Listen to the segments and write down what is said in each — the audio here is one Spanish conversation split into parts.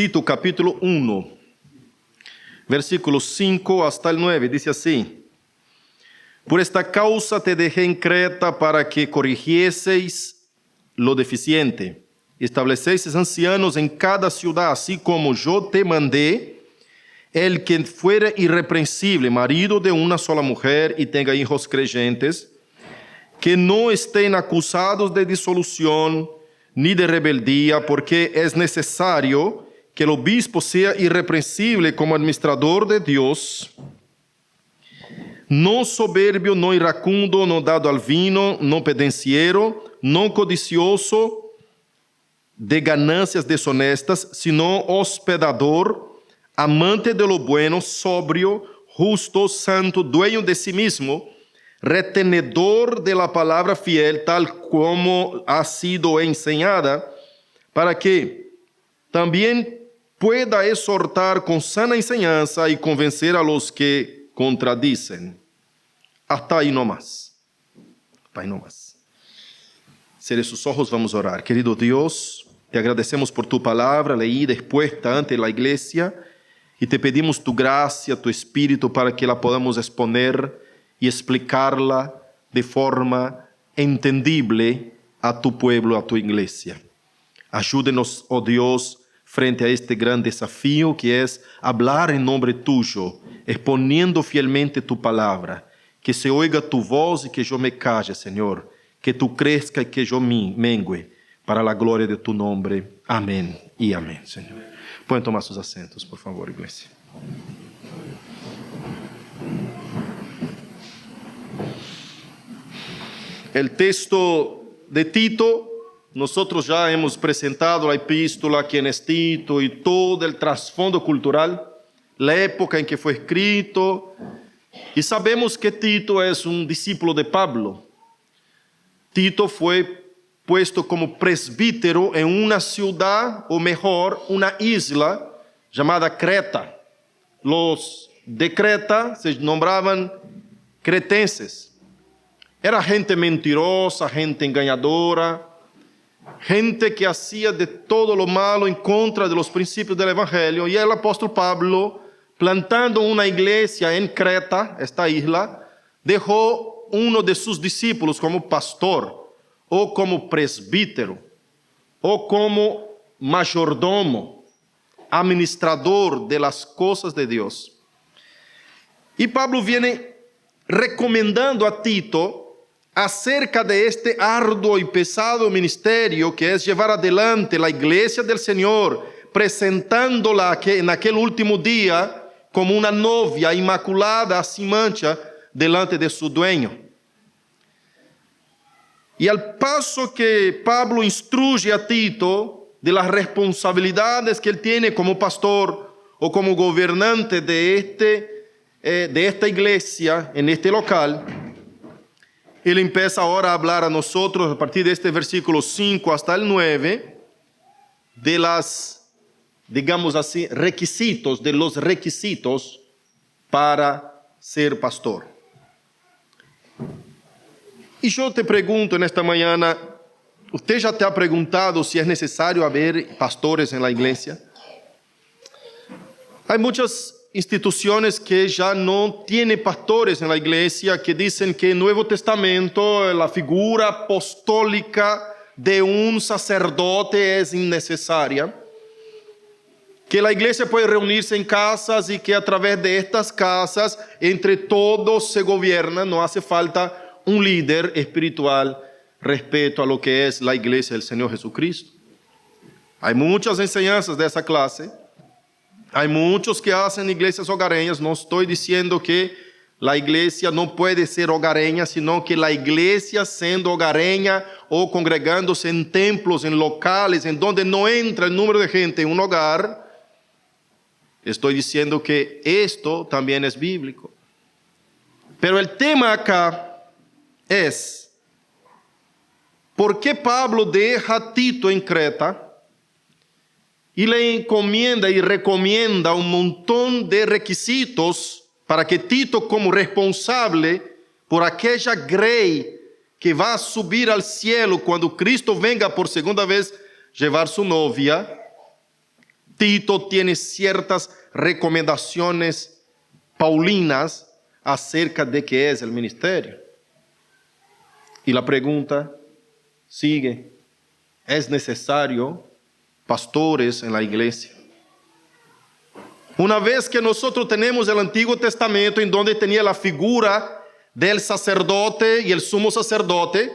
Tito capítulo 1, versículos 5 hasta el 9, dice así: Por esta causa te dejé en Creta para que corrigieseis lo deficiente, establecieseis ancianos en cada ciudad, así como yo te mandé, el que fuera irreprensible, marido de una sola mujer y tenga hijos creyentes, que no estén acusados de disolución ni de rebeldía, porque es necesario que el obispo sea irreprensible como administrador de Dios, no soberbio, no iracundo, no dado al vino, no pendenciero, no codicioso de ganancias deshonestas, sino hospedador, amante de lo bueno, sobrio, justo, santo, dueño de sí mismo, retenedor de la palabra fiel, tal como ha sido enseñada, para que también pueda exhortar con sana enseñanza y convencer a los que contradicen. Hasta ahí nomás. Hasta ahí nomás. Cierre sus ojos, vamos a orar. Querido Dios, te agradecemos por tu palabra leída, expuesta ante la iglesia, y te pedimos tu gracia, tu espíritu, para que la podamos exponer y explicarla de forma entendible a tu pueblo, a tu iglesia. Ayúdenos, oh Dios, frente a este gran desafío que es hablar en nombre tuyo, exponiendo fielmente tu palabra. Que se oiga tu voz y que yo me calle, Señor. Que tú crezca y que yo mengue, para la gloria de tu nombre. Amén y amén, Señor. Pueden tomar sus asientos, por favor, iglesia. El texto de Tito, nosotros ya hemos presentado la epístola, quién es Tito y todo el trasfondo cultural, la época en que fue escrito, y sabemos que Tito es un discípulo de Pablo. Tito fue puesto como presbítero en una ciudad, o mejor, una isla llamada Creta. Los de Creta se nombraban cretenses. Era gente mentirosa, gente engañadora, gente que hacía de todo lo malo en contra de los principios del Evangelio. Y el apóstol Pablo, plantando una iglesia en Creta, esta isla, dejó uno de sus discípulos como pastor, o como presbítero, o como mayordomo, administrador de las cosas de Dios. Y Pablo viene recomendando a Tito acerca de este arduo y pesado ministerio que es llevar adelante la iglesia del Señor, presentándola en aquel último día como una novia inmaculada, sin mancha, delante de su dueño. Y al paso que Pablo instruye a Tito de las responsabilidades que él tiene como pastor o como gobernante de esta iglesia, en este local, él empieza ahora a hablar a nosotros, a partir de este versículo 5 hasta el 9, de las, digamos así, de los requisitos para ser pastor. Y yo te pregunto en esta mañana, ¿usted ya te ha preguntado si es necesario haber pastores en la iglesia? Hay muchas instituciones que ya no tienen pastores en la iglesia, que dicen que en el Nuevo Testamento la figura apostólica de un sacerdote es innecesaria, que la iglesia puede reunirse en casas y que a través de estas casas entre todos se gobierna, no hace falta un líder espiritual respecto a lo que es la iglesia del Señor Jesucristo. Hay muchas enseñanzas de esa clase. Hay muchos que hacen iglesias hogareñas. No estoy diciendo que la iglesia no puede ser hogareña, sino que la iglesia siendo hogareña o congregándose en templos, en locales, en donde no entra el número de gente en un hogar, estoy diciendo que esto también es bíblico. Pero el tema acá es, ¿por qué Pablo deja a Tito en Creta y le encomienda y recomienda un montón de requisitos para que Tito, como responsable por aquella grey que va a subir al cielo cuando Cristo venga por segunda vez llevar su novia, Tito tiene ciertas recomendaciones paulinas acerca de qué es el ministerio. Y la pregunta sigue: ¿es necesario pastores en la iglesia? Una vez que nosotros tenemos el Antiguo Testamento, en donde tenía la figura del sacerdote y el sumo sacerdote,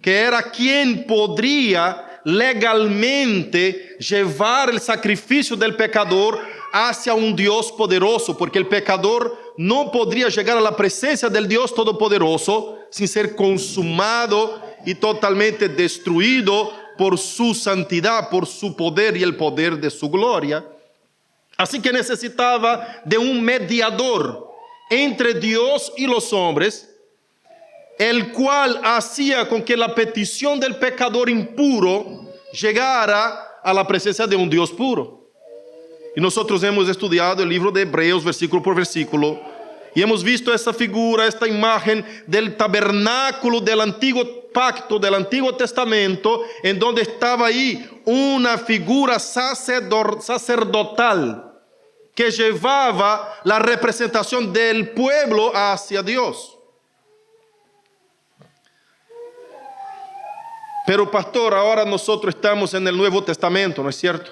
que era quien podría legalmente llevar el sacrificio del pecador hacia un Dios poderoso, porque el pecador no podría llegar a la presencia del Dios Todopoderoso sin ser consumado y totalmente destruido por su santidad, por su poder y el poder de su gloria. Así que necesitaba de un mediador entre Dios y los hombres, el cual hacía con que la petición del pecador impuro llegara a la presencia de un Dios puro. Y nosotros hemos estudiado el libro de Hebreos versículo por versículo, y hemos visto esta figura, esta imagen del tabernáculo del antiguo pacto, del Antiguo Testamento, en donde estaba ahí una figura sacerdotal que llevaba la representación del pueblo hacia Dios. Pero pastor, ahora nosotros estamos en el Nuevo Testamento, ¿no es cierto?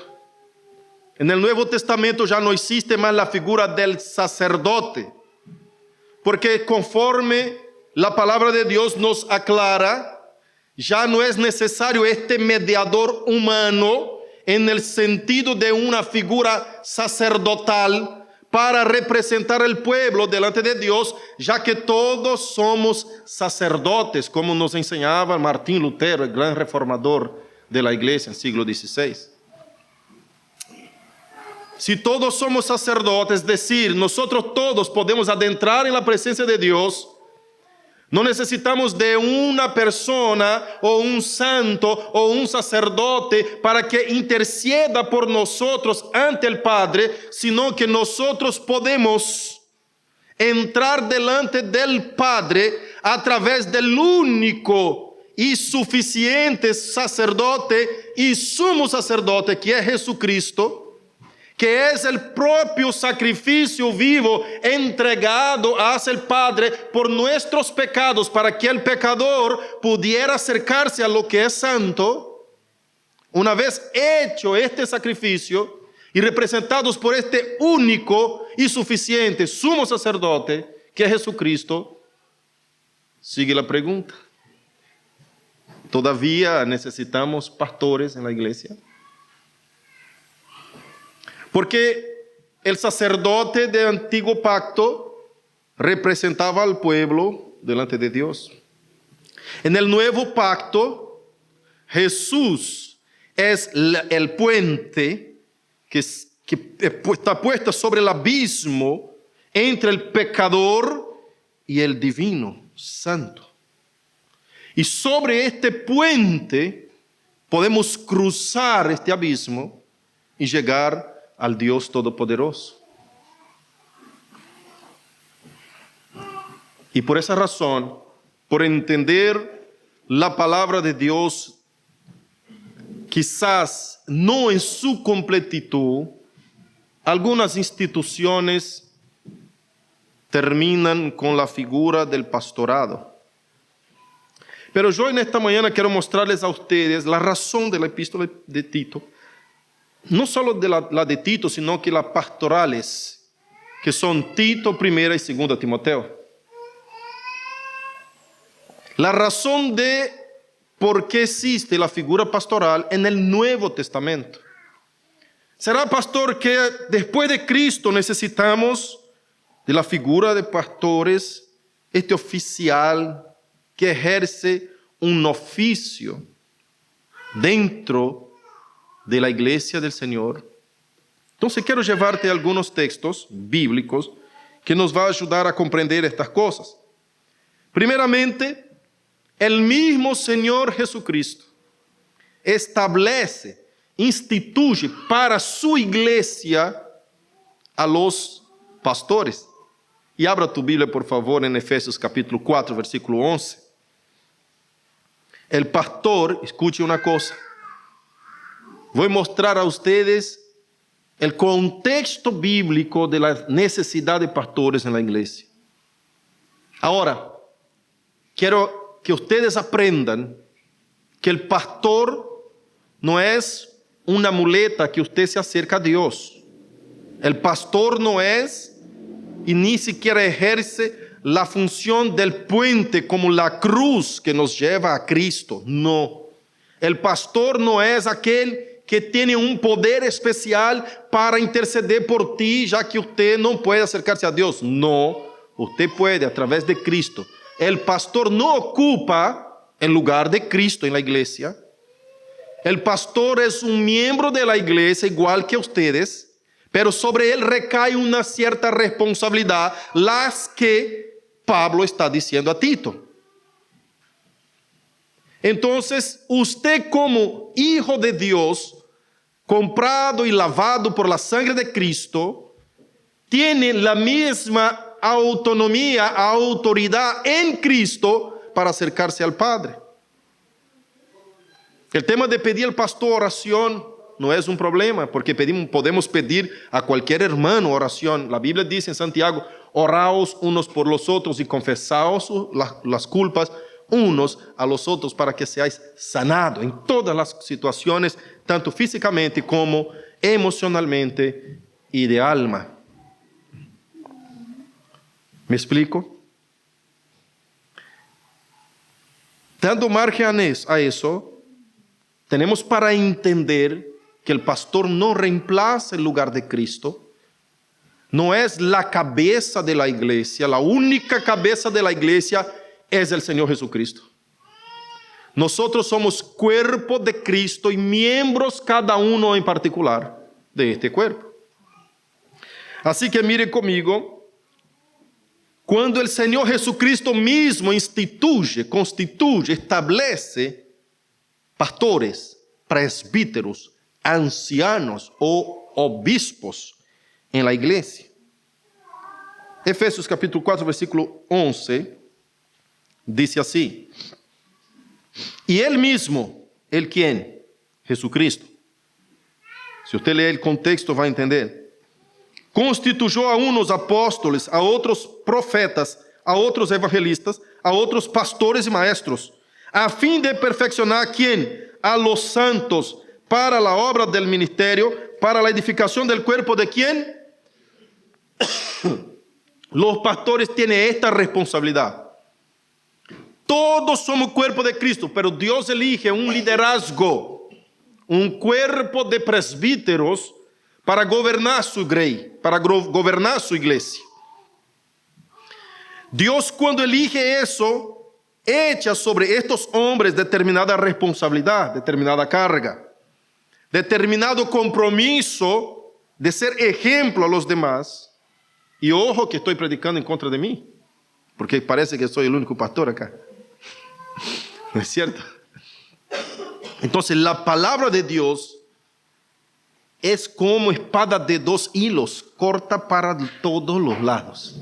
En el Nuevo Testamento ya no existe más la figura del sacerdote, porque conforme la palabra de Dios nos aclara, ya no es necesario este mediador humano en el sentido de una figura sacerdotal para representar al pueblo delante de Dios, ya que todos somos sacerdotes, como nos enseñaba Martín Lutero, el gran reformador de la iglesia en el siglo XVI. Si todos somos sacerdotes, es decir, nosotros todos podemos adentrar en la presencia de Dios, no necesitamos de una persona o un santo o un sacerdote para que interceda por nosotros ante el Padre, sino que nosotros podemos entrar delante del Padre a través del único y suficiente sacerdote y sumo sacerdote que es Jesucristo, que es el propio sacrificio vivo entregado hacia el Padre por nuestros pecados, para que el pecador pudiera acercarse a lo que es santo. Una vez hecho este sacrificio y representados por este único y suficiente sumo sacerdote, que es Jesucristo, sigue la pregunta: ¿todavía necesitamos pastores en la iglesia? Porque el sacerdote del antiguo pacto representaba al pueblo delante de Dios. En el nuevo pacto, Jesús es el puente que está puesto sobre el abismo entre el pecador y el divino, santo. Y sobre este puente podemos cruzar este abismo y llegar al Dios Todopoderoso. Y por esa razón, por entender la palabra de Dios, quizás no en su completitud, algunas instituciones terminan con la figura del pastorado. Pero yo en esta mañana quiero mostrarles a ustedes la razón de la epístola de Tito. No solo de la de Tito, sino que las pastorales, que son Tito, 1 y 2 Timoteo. La razón de por qué existe la figura pastoral en el Nuevo Testamento. ¿Será, pastor, que después de Cristo necesitamos de la figura de pastores, este oficial que ejerce un oficio dentro de la iglesia del Señor? Entonces quiero llevarte a algunos textos bíblicos que nos va a ayudar a comprender estas cosas. Primeramente, el mismo Señor Jesucristo establece, instituye para su iglesia a los pastores. Y abra tu Biblia, por favor, en Efesios capítulo 4, versículo 11. El pastor, escuche una cosa, voy a mostrar a ustedes el contexto bíblico de la necesidad de pastores en la iglesia. Ahora, quiero que ustedes aprendan que el pastor no es una muleta que usted se acerca a Dios. El pastor no es y ni siquiera ejerce la función del puente como la cruz que nos lleva a Cristo. No. El pastor no es aquel que tiene un poder especial para interceder por ti, ya que usted no puede acercarse a Dios. No, usted puede a través de Cristo. El pastor no ocupa el lugar de Cristo en la iglesia. El pastor es un miembro de la iglesia igual que ustedes, pero sobre él recae una cierta responsabilidad, las que Pablo está diciendo a Tito. Entonces, usted como hijo de Dios, comprado y lavado por la sangre de Cristo, tiene la misma autonomía, autoridad en Cristo para acercarse al Padre. El tema de pedir al pastor oración no es un problema, porque podemos pedir a cualquier hermano oración. La Biblia dice en Santiago, oraos unos por los otros y confesaos las culpas unos a los otros para que seáis sanados en todas las situaciones, tanto físicamente como emocionalmente y de alma. ¿Me explico? Dando margen a eso, tenemos para entender que el pastor no reemplaza el lugar de Cristo, no es la cabeza de la iglesia, la única cabeza de la iglesia es el Señor Jesucristo. Nosotros somos cuerpo de Cristo y miembros cada uno en particular de este cuerpo. Así que miren conmigo, cuando el Señor Jesucristo mismo constituye, establece pastores, presbíteros, ancianos o obispos en la iglesia. Efesios capítulo 4, versículo 11, dice así: y él mismo, ¿el quién? Jesucristo. Si usted lee el contexto va a entender. Constituyó a unos apóstoles, a otros profetas, a otros evangelistas, a otros pastores y maestros, a fin de perfeccionar, ¿quién? A los santos, para la obra del ministerio, para la edificación del cuerpo de ¿quién? Los pastores tienen esta responsabilidad. Todos somos cuerpo de Cristo, pero Dios elige un liderazgo, un cuerpo de presbíteros para gobernar su grey, para gobernar su iglesia. Dios, cuando elige eso, echa sobre estos hombres determinada responsabilidad, determinada carga, determinado compromiso de ser ejemplo a los demás. Y ojo que estoy predicando en contra de mí, porque parece que soy el único pastor acá. ¿No es cierto? Entonces la palabra de Dios es como espada de dos hilos, corta para todos los lados.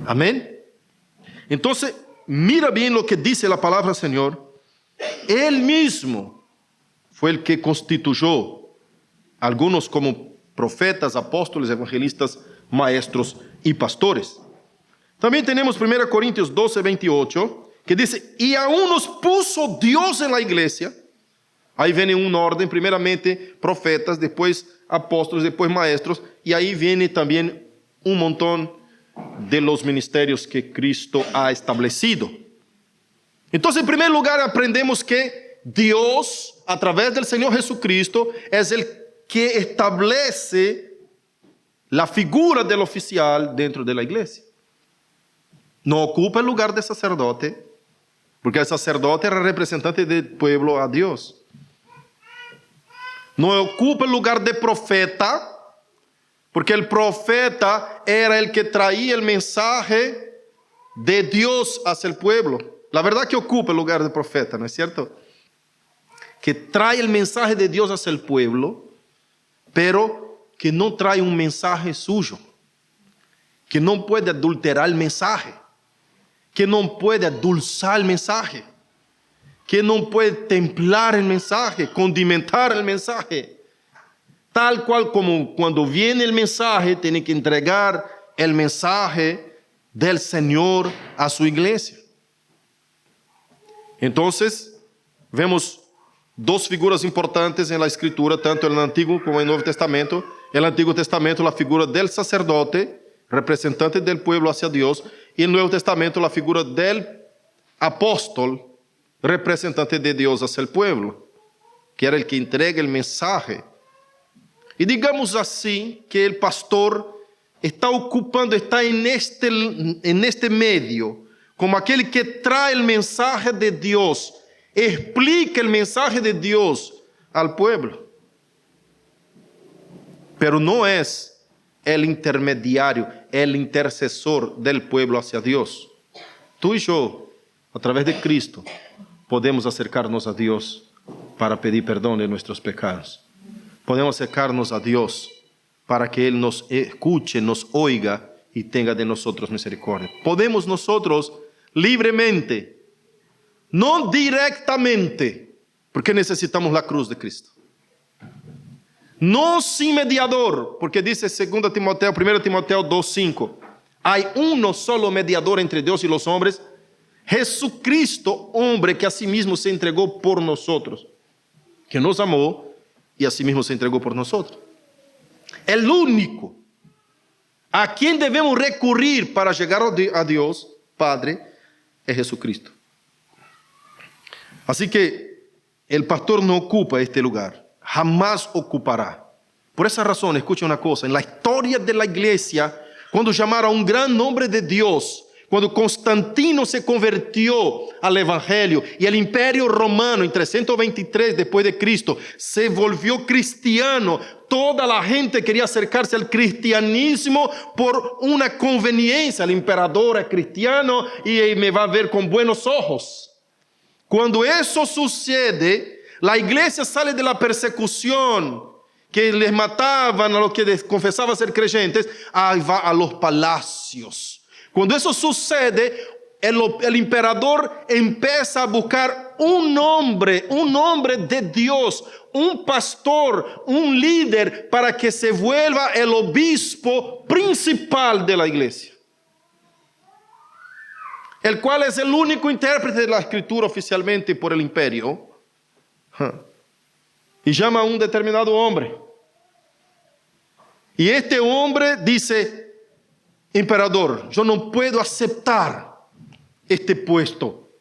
Amén. Entonces, mira bien lo que dice la palabra del Señor. Él mismo fue el que constituyó algunos como profetas, apóstoles, evangelistas, maestros y pastores. También tenemos 1 Corintios 12, 28, que dice, y aún nos puso Dios en la iglesia. Ahí viene un orden, primeramente profetas, después apóstoles, después maestros, y ahí viene también un montón de los ministerios que Cristo ha establecido. Entonces, en primer lugar, aprendemos que Dios, a través del Señor Jesucristo, es el que establece la figura del oficial dentro de la iglesia. No ocupa el lugar de sacerdote, porque el sacerdote era representante del pueblo a Dios. No ocupa el lugar de profeta, porque el profeta era el que traía el mensaje de Dios hacia el pueblo. La verdad que ocupa el lugar de profeta, ¿no es cierto? Que trae el mensaje de Dios hacia el pueblo, pero que no trae un mensaje suyo, que no puede adulterar el mensaje, que no puede adulzar el mensaje, que no puede templar el mensaje, condimentar el mensaje. tal cual como cuando viene el mensaje, tiene que entregar el mensaje del Señor a su iglesia. Entonces, vemos dos figuras importantes en la Escritura, tanto en el Antiguo como en el Nuevo Testamento. En el Antiguo Testamento, la figura del sacerdote, representante del pueblo hacia Dios, y en el Nuevo Testamento, la figura del apóstol, representante de Dios hacia el pueblo, que era el que entrega el mensaje. Y digamos así que el pastor está en este medio, como aquel que trae el mensaje de Dios, explica el mensaje de Dios al pueblo. Pero no es el intermediario, el intercesor del pueblo hacia Dios. Tú y yo, a través de Cristo, podemos acercarnos a Dios para pedir perdón de nuestros pecados. Podemos acercarnos a Dios para que Él nos escuche, nos oiga y tenga de nosotros misericordia. Podemos nosotros libremente, no directamente, porque necesitamos la cruz de Cristo. No sin mediador, porque dice 1 Timoteo 2:5, hay uno solo mediador entre Dios y los hombres, Jesucristo, hombre que a sí mismo se entregó por nosotros, que nos amó y a sí mismo se entregó por nosotros. El único a quien debemos recurrir para llegar a Dios, Padre, es Jesucristo. Así que el pastor no ocupa este lugar, jamás ocupará. Por esa razón, escucha una cosa, en la historia de la iglesia, cuando llamaron a un gran hombre de Dios, cuando Constantino se convirtió al evangelio y el imperio romano en 323 después de Cristo se volvió cristiano, toda la gente quería acercarse al cristianismo por una conveniencia. El emperador es cristiano y me va a ver con buenos ojos. Cuando eso sucede, la iglesia sale de la persecución que les mataban a los que confesaban ser creyentes, va a los palacios. Cuando eso sucede, el emperador empieza a buscar un hombre de Dios, un pastor, un líder, para que se vuelva el obispo principal de la iglesia, el cual es el único intérprete de la escritura oficialmente por el imperio, y llama a un determinado hombre. Y este hombre dice: emperador, yo no puedo aceptar este puesto,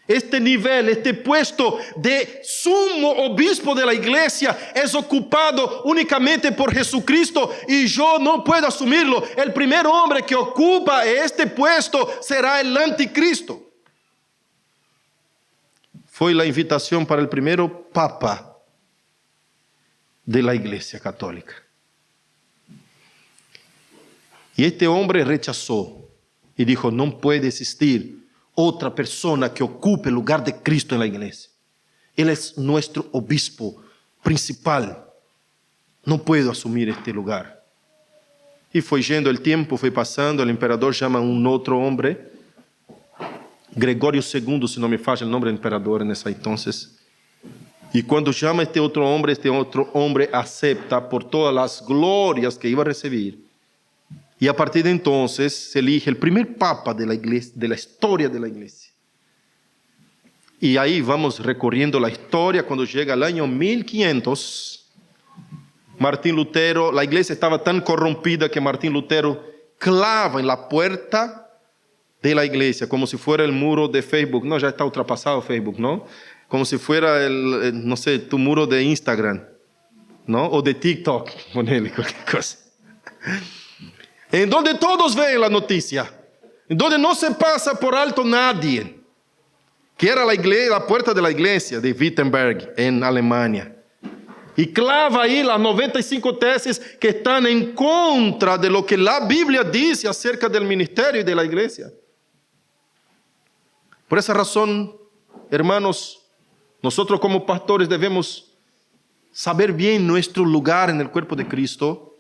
este nivel, este puesto de sumo obispo de la iglesia es ocupado únicamente por Jesucristo y yo no puedo asumirlo. El primer hombre que ocupa este puesto será el anticristo. Fue la invitación para el primero papa de la iglesia católica. Y este hombre rechazó y dijo: no puede existir otra persona que ocupe el lugar de Cristo en la iglesia. Él es nuestro obispo principal. No puedo asumir este lugar. Y fue yendo el tiempo, fue pasando, el emperador llama a un otro hombre, Gregorio II, si no me falla el nombre del emperador en ese entonces. Y cuando llama a este otro hombre acepta por todas las glorias que iba a recibir. Y a partir de entonces se elige el primer papa de la iglesia, de la historia de la iglesia. Y ahí vamos recorriendo la historia. Cuando llega el año 1500, Martín Lutero, la iglesia estaba tan corrompida que Martín Lutero clava en la puerta de la iglesia, como si fuera el muro de Facebook. No, ya está ultrapasado Facebook, ¿no? Como si fuera no sé, tu muro de Instagram, ¿no? O de TikTok, ponele cualquier cosa. En donde todos ven la noticia, en donde no se pasa por alto nadie, que era la puerta de la iglesia de Wittenberg en Alemania. Y clava ahí las 95 tesis que están en contra de lo que la Biblia dice acerca del ministerio y de la iglesia. Por esa razón, hermanos, nosotros como pastores debemos saber bien nuestro lugar en el cuerpo de Cristo,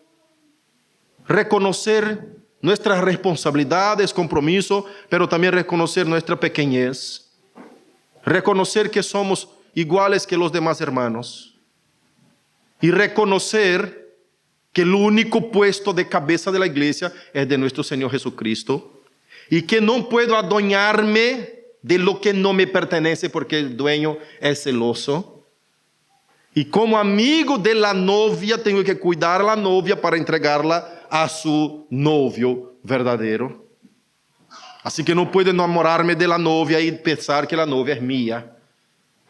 reconocer nuestras responsabilidades, compromiso, pero también reconocer nuestra pequeñez, reconocer que somos iguales que los demás hermanos y reconocer que el único puesto de cabeza de la iglesia es de nuestro Señor Jesucristo y que no puedo adueñarme de lo que no me pertenece porque el dueño es celoso. Y como amigo de la novia tengo que cuidar a la novia para entregarla a su novio verdadero. Así que no puedo enamorarme de la novia y pensar que la novia es mía,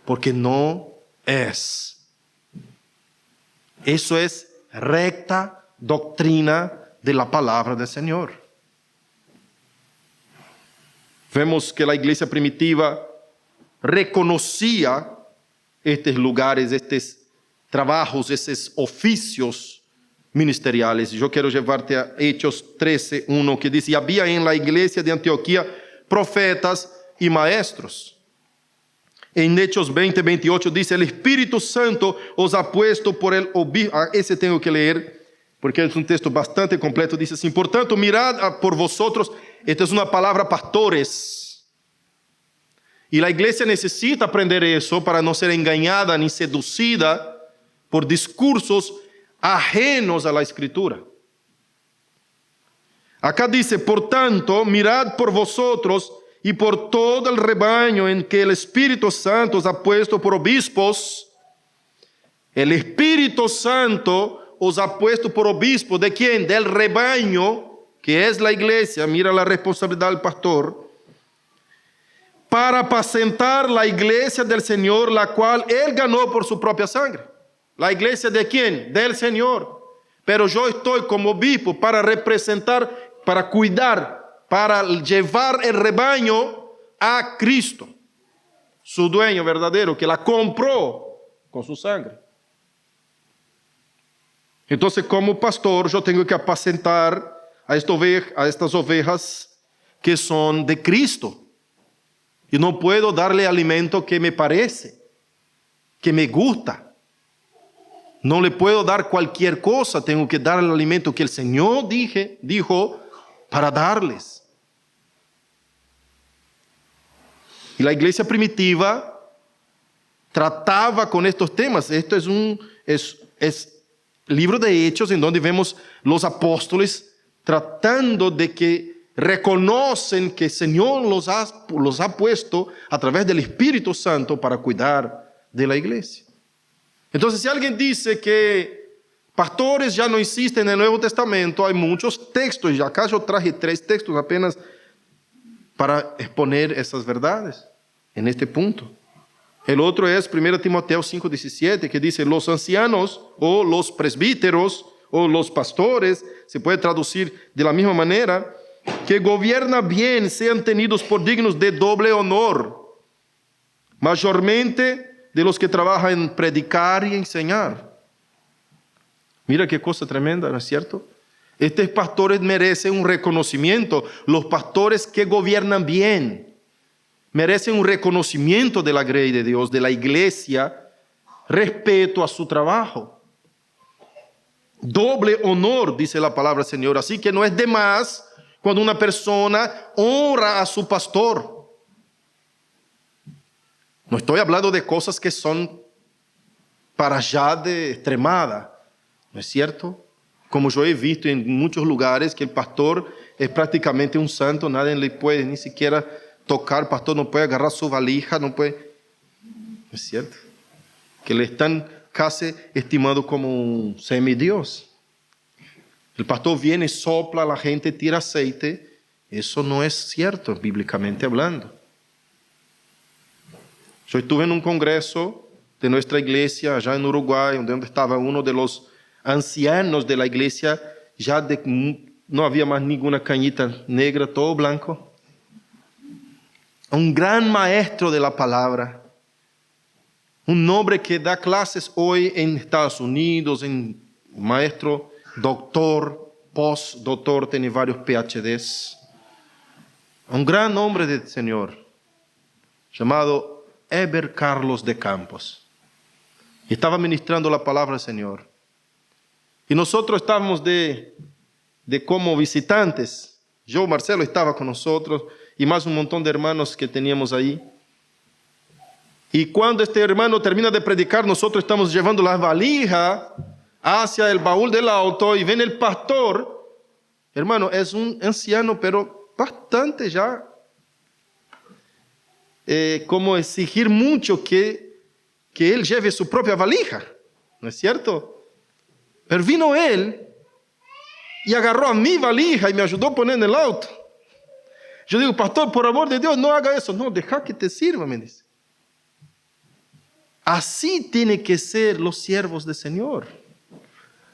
porque no es. Eso es recta doctrina de la palabra del Señor. Vemos que la iglesia primitiva reconocía estos lugares, estos trabajos, estos oficios ministeriales. Yo quiero llevarte a Hechos 13:1, que dice: había en la iglesia de Antioquía profetas y maestros. En Hechos 20:28 dice: el Espíritu Santo os ha puesto por el obispo. Ese tengo que leer porque es un texto bastante completo. Dice así: por tanto, mirad por vosotros. Esta es una palabra pastores. Y la iglesia necesita aprender eso para no ser engañada ni seducida por discursos ajenos a la Escritura. Acá dice: por tanto, mirad por vosotros y por todo el rebaño en que el Espíritu Santo os ha puesto por obispos. El Espíritu Santo os ha puesto por obispos. ¿De quién? Del rebaño, que es la iglesia. Mira la responsabilidad del pastor. Para apacentar la iglesia del Señor, la cual Él ganó por su propia sangre. ¿La iglesia de quién? Del Señor. Pero yo estoy como obispo para representar, para cuidar, para llevar el rebaño a Cristo, su dueño verdadero, que la compró con su sangre. Entonces, como pastor, yo tengo que apacentar a estas ovejas que son de Cristo. Y no puedo darle alimento que me parece, que me gusta. No le puedo dar cualquier cosa, tengo que dar el alimento que el Señor dijo para darles. Y la iglesia primitiva trataba con estos temas. Esto es libro de Hechos en donde vemos los apóstoles tratando de que reconocen que el Señor los ha puesto a través del Espíritu Santo para cuidar de la iglesia. Entonces, si alguien dice que pastores ya no existen en el Nuevo Testamento, hay muchos textos, y acá yo traje 3 textos apenas para exponer esas verdades en este punto. El otro es 1 Timoteo 5:17, que dice: los ancianos o los presbíteros o los pastores, se puede traducir de la misma manera, que gobiernan bien, sean tenidos por dignos de doble honor, mayormente de los que trabajan en predicar y enseñar. Mira qué cosa tremenda, ¿no es cierto? Estos pastores merecen un reconocimiento. Los pastores que gobiernan bien merecen un reconocimiento de la grey de Dios, de la iglesia, respeto a su trabajo. Doble honor, dice la palabra del Señor. Así que no es de más cuando una persona honra a su pastor. No estoy hablando de cosas que son para allá de extremada, ¿no es cierto? Como yo he visto en muchos lugares que el pastor es prácticamente un santo, nadie le puede ni siquiera tocar, el pastor no puede agarrar su valija, no puede, ¿no es cierto? Que le están casi estimando como un semidios. El pastor viene, sopla, la gente tira aceite. Eso no es cierto, bíblicamente hablando. Yo estuve en un congreso de nuestra iglesia allá en Uruguay, donde estaba uno de los ancianos de la iglesia, no había más ninguna cañita negra, todo blanco. Un gran maestro de la palabra, un hombre que da clases hoy en Estados Unidos, un maestro, doctor, postdoctor, tiene varios PhDs. Un gran hombre del Señor, llamado Heber Carlos de Campos. Y estaba ministrando la palabra del Señor. Y nosotros estábamos de como visitantes. Yo, Marcelo, estaba con nosotros y más un montón de hermanos que teníamos ahí. Y cuando este hermano termina de predicar, nosotros estamos llevando la valija hacia el baúl del auto y ven el pastor. Hermano, es un anciano, pero bastante ya, como exigir mucho que él lleve su propia valija, ¿no es cierto? Pero vino él y agarró a mi valija y me ayudó a poner en el auto. Yo digo, pastor, por amor de Dios, no haga eso. No, deja que te sirva, me dice. Así tiene que ser los siervos del Señor.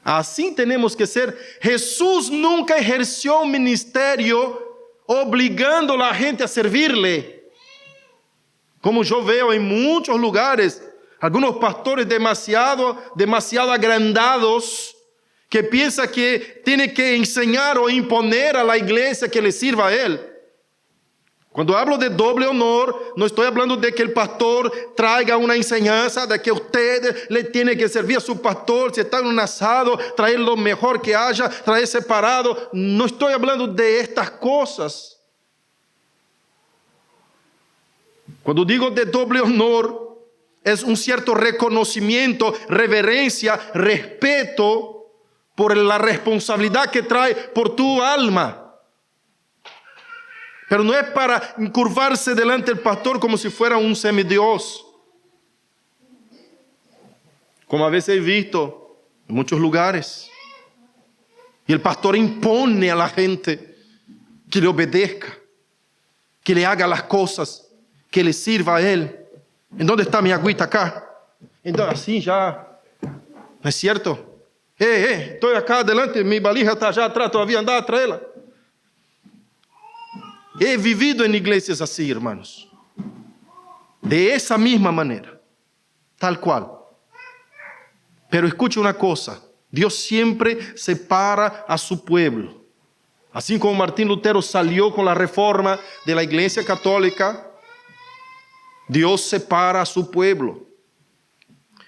Así tenemos que ser. Jesús nunca ejerció un ministerio obligando a la gente a servirle. Como yo veo en muchos lugares, algunos pastores demasiado agrandados que piensan que tienen que enseñar o imponer a la iglesia que le sirva a él. Cuando hablo de doble honor, no estoy hablando de que el pastor traiga una enseñanza, de que usted le tiene que servir a su pastor, si está en un asado, traer lo mejor que haya, traer separado. No estoy hablando de estas cosas. Cuando digo de doble honor, es un cierto reconocimiento, reverencia, respeto por la responsabilidad que trae por tu alma. Pero no es para incurvarse delante del pastor como si fuera un semidios. Como a veces he visto en muchos lugares. Y el pastor impone a la gente que le obedezca, que le haga las cosas, que le sirva a él. ¿En dónde está mi agüita acá? Entonces, así ya. ¿No es cierto? Estoy acá adelante, mi valija está allá atrás, todavía anda a traerla. He vivido en iglesias así, hermanos. De esa misma manera. Tal cual. Pero escuche una cosa. Dios siempre separa a su pueblo. Así como Martín Lutero salió con la reforma de la iglesia católica, Dios separa a su pueblo.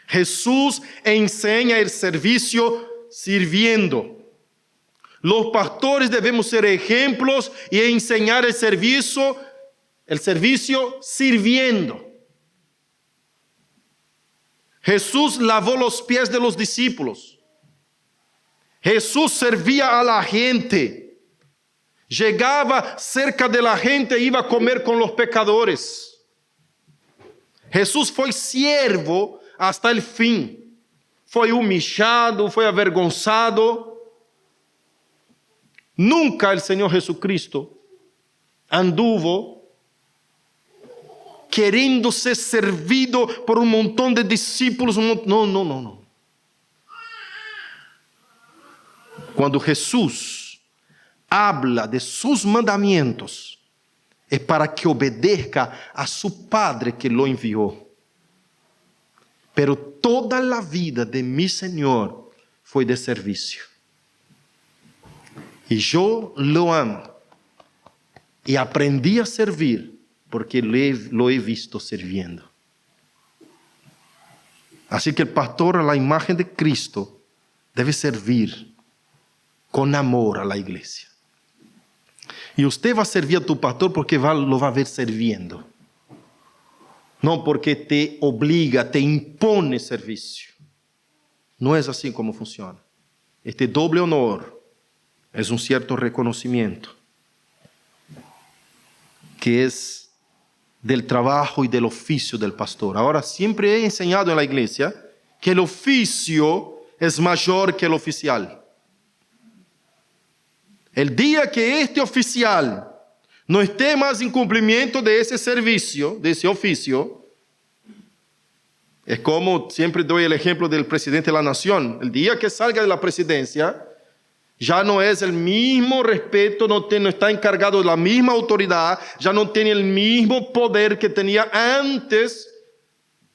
Jesús enseña el servicio sirviendo. Los pastores debemos ser ejemplos y enseñar el servicio sirviendo. Jesús lavó los pies de los discípulos. Jesús servía a la gente. Llegaba cerca de la gente e iba a comer con los pecadores. Jesús fue siervo hasta el fin. Fue humillado, fue avergonzado. Nunca el Señor Jesucristo anduvo queriendo ser servido por un montón de discípulos. No. Cuando Jesús habla de sus mandamientos, es para que obedezca a su Padre que lo envió. Pero toda la vida de mi Señor fue de servicio. Y yo lo amo. Y aprendí a servir porque lo he visto sirviendo. Así que el pastor, a la imagen de Cristo, debe servir con amor a la iglesia. Y usted va a servir a tu pastor porque lo va a ver sirviendo. No porque te obliga, te impone servicio. No es así como funciona. Este doble honor es un cierto reconocimiento que es del trabajo y del oficio del pastor. Ahora, siempre he enseñado en la iglesia que el oficio es mayor que el oficial. El día que este oficial no esté más en cumplimiento de ese servicio, de ese oficio, es como siempre doy el ejemplo del presidente de la nación. El día que salga de la presidencia, ya no es el mismo respeto, no está encargado de la misma autoridad, ya no tiene el mismo poder que tenía antes,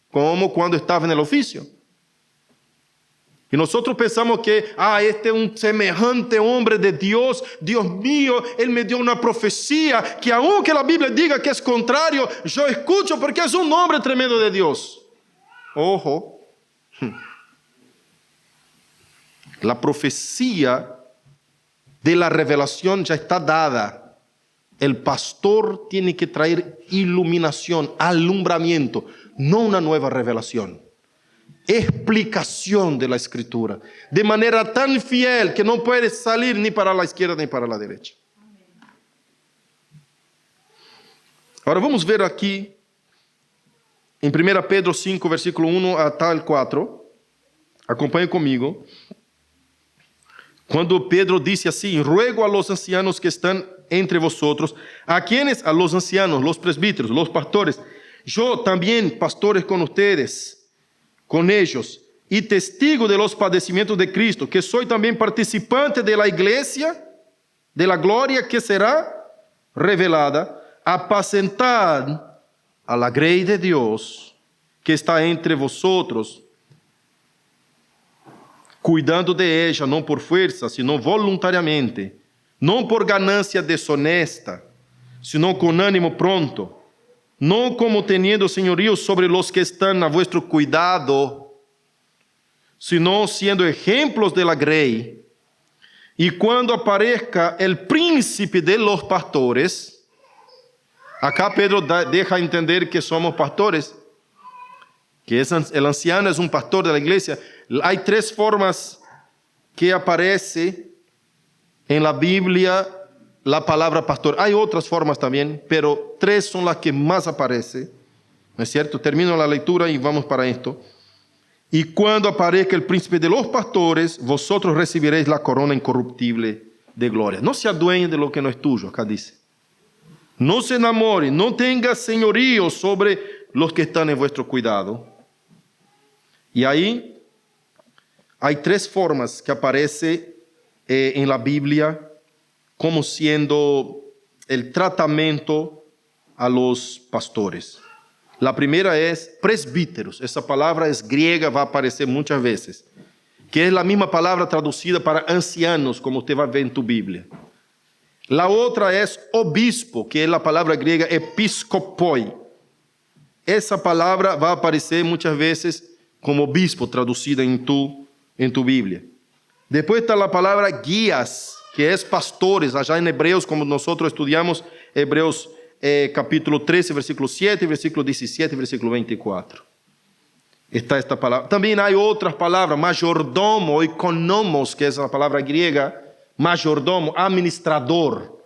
como cuando estaba en el oficio. Y nosotros pensamos que, este es un semejante hombre de Dios, Dios mío, Él me dio una profecía, que aunque la Biblia diga que es contrario, yo escucho porque es un hombre tremendo de Dios. Ojo, la profecía de la revelación ya está dada. El pastor tiene que traer iluminación, alumbramiento, no una nueva revelación. explicación de la Escritura, de manera tan fiel que no puede salir ni para la izquierda ni para la derecha. Ahora vamos ver aquí, en 1 Pedro 5, versículo 1 hasta el 4, acompañe conmigo, cuando Pedro dice así: ruego a los ancianos que están entre vosotros. ¿A quiénes? A los ancianos, los presbíteros, los pastores. Yo también, pastores, con ustedes, con ellos, y testigo de los padecimientos de Cristo, que soy también participante de la iglesia, de la gloria que será revelada. Apacentad a la grey de Dios que está entre vosotros, cuidando de ella, no por fuerza, sino voluntariamente, no por ganancia deshonesta, sino con ánimo pronto, no como teniendo señorío sobre los que están a vuestro cuidado, sino siendo ejemplos de la grey. Y cuando aparezca el príncipe de los pastores, acá Pedro deja entender que somos pastores, que el anciano es un pastor de la iglesia. Hay tres formas que aparece en la Biblia la palabra pastor. Hay otras formas también, pero tres son las que más aparece. ¿No es cierto? Termino la lectura y vamos para esto. Y cuando aparezca el príncipe de los pastores, vosotros recibiréis la corona incorruptible de gloria. No se adueñen de lo que no es tuyo, acá dice. No se enamore, no tenga señorío sobre los que están en vuestro cuidado. Y ahí hay tres formas que aparece en la Biblia como siendo el tratamiento a los pastores. La primera es presbíteros. Esa palabra es griega, va a aparecer muchas veces, que es la misma palabra traducida para ancianos, como usted va a ver en tu Biblia. La otra es obispo, que es la palabra griega episkopoi. Esa palabra va a aparecer muchas veces como obispo, traducida en tu Biblia. Después está la palabra guías, que es pastores, allá en Hebreos, como nosotros estudiamos, Hebreos capítulo 13, versículo 7, versículo 17, versículo 24. Está esta palabra. También hay otras palabras, mayordomo, oikonomos, que es la palabra griega, mayordomo, administrador.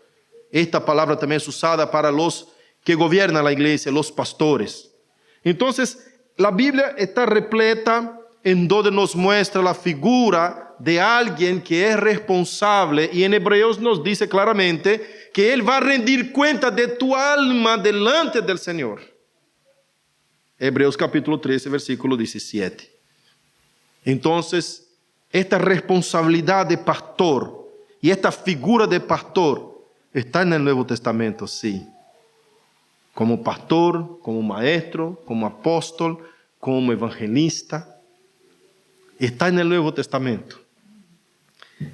Esta palabra también es usada para los que gobiernan la iglesia, los pastores. Entonces, la Biblia está repleta en donde nos muestra la figura de alguien que es responsable, y en Hebreos nos dice claramente que Él va a rendir cuenta de tu alma delante del Señor. Hebreos capítulo 13, versículo 17. Entonces, esta responsabilidad de pastor y esta figura de pastor está en el Nuevo Testamento, sí. Como pastor, como maestro, como apóstol, como evangelista. Está en el Nuevo Testamento.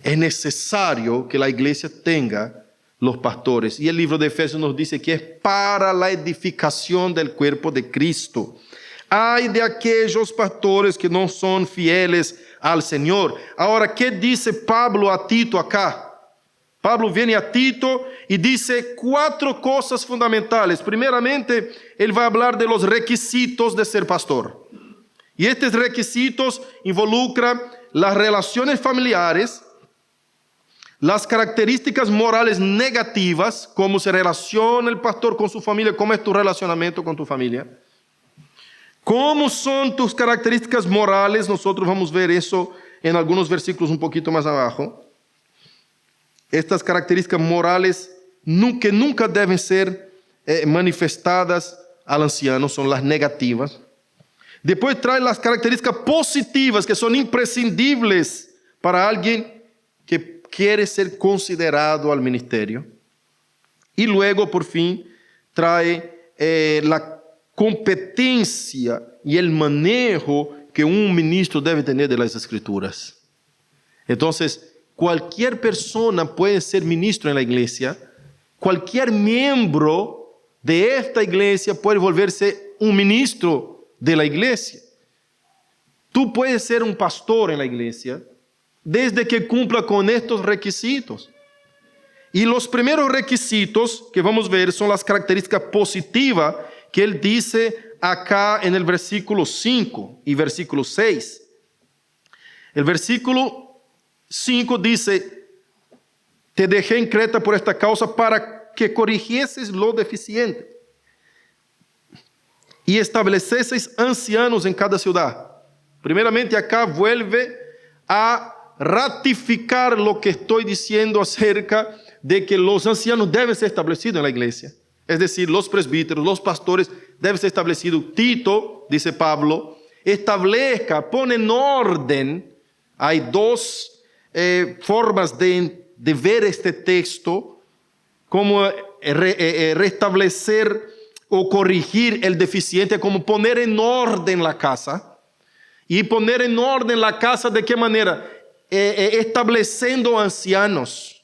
Es necesario que la iglesia tenga los pastores. Y el libro de Efesios nos dice que es para la edificación del cuerpo de Cristo. Ay de aquellos pastores que no son fieles al Señor. Ahora, ¿qué dice Pablo a Tito acá? Pablo viene a Tito y dice 4 cosas fundamentales. Primeramente, él va a hablar de los requisitos de ser pastor. Y estos requisitos involucran las relaciones familiares, las características morales negativas, cómo se relaciona el pastor con su familia, cómo es tu relacionamiento con tu familia. ¿Cómo son tus características morales? Nosotros vamos a ver eso en algunos versículos un poquito más abajo. Estas características morales que nunca deben ser manifestadas al anciano son las negativas. Después trae las características positivas que son imprescindibles para alguien que quiere ser considerado al ministerio. Y luego, por fin, trae la competencia y el manejo que un ministro debe tener de las Escrituras. Entonces, cualquier persona puede ser ministro en la iglesia. Cualquier miembro de esta iglesia puede volverse un ministro de la iglesia. Tú puedes ser un pastor en la iglesia desde que cumpla con estos requisitos. Y los primeros requisitos que vamos a ver son las características positivas que él dice acá en el versículo 5 y versículo 6. El versículo 5 dice: te dejé en Creta por esta causa, para que corrigieses lo deficiente y estableceseis ancianos en cada ciudad. Primeramente acá vuelve a ratificar lo que estoy diciendo acerca de que los ancianos deben ser establecidos en la iglesia. Es decir, los presbíteros, los pastores deben ser establecidos. Tito, dice Pablo, establezca, pone en orden. Hay dos formas de ver este texto, como restablecer o corregir el deficiente, como poner en orden la casa. Y poner en orden la casa, ¿de qué manera? Estableciendo ancianos,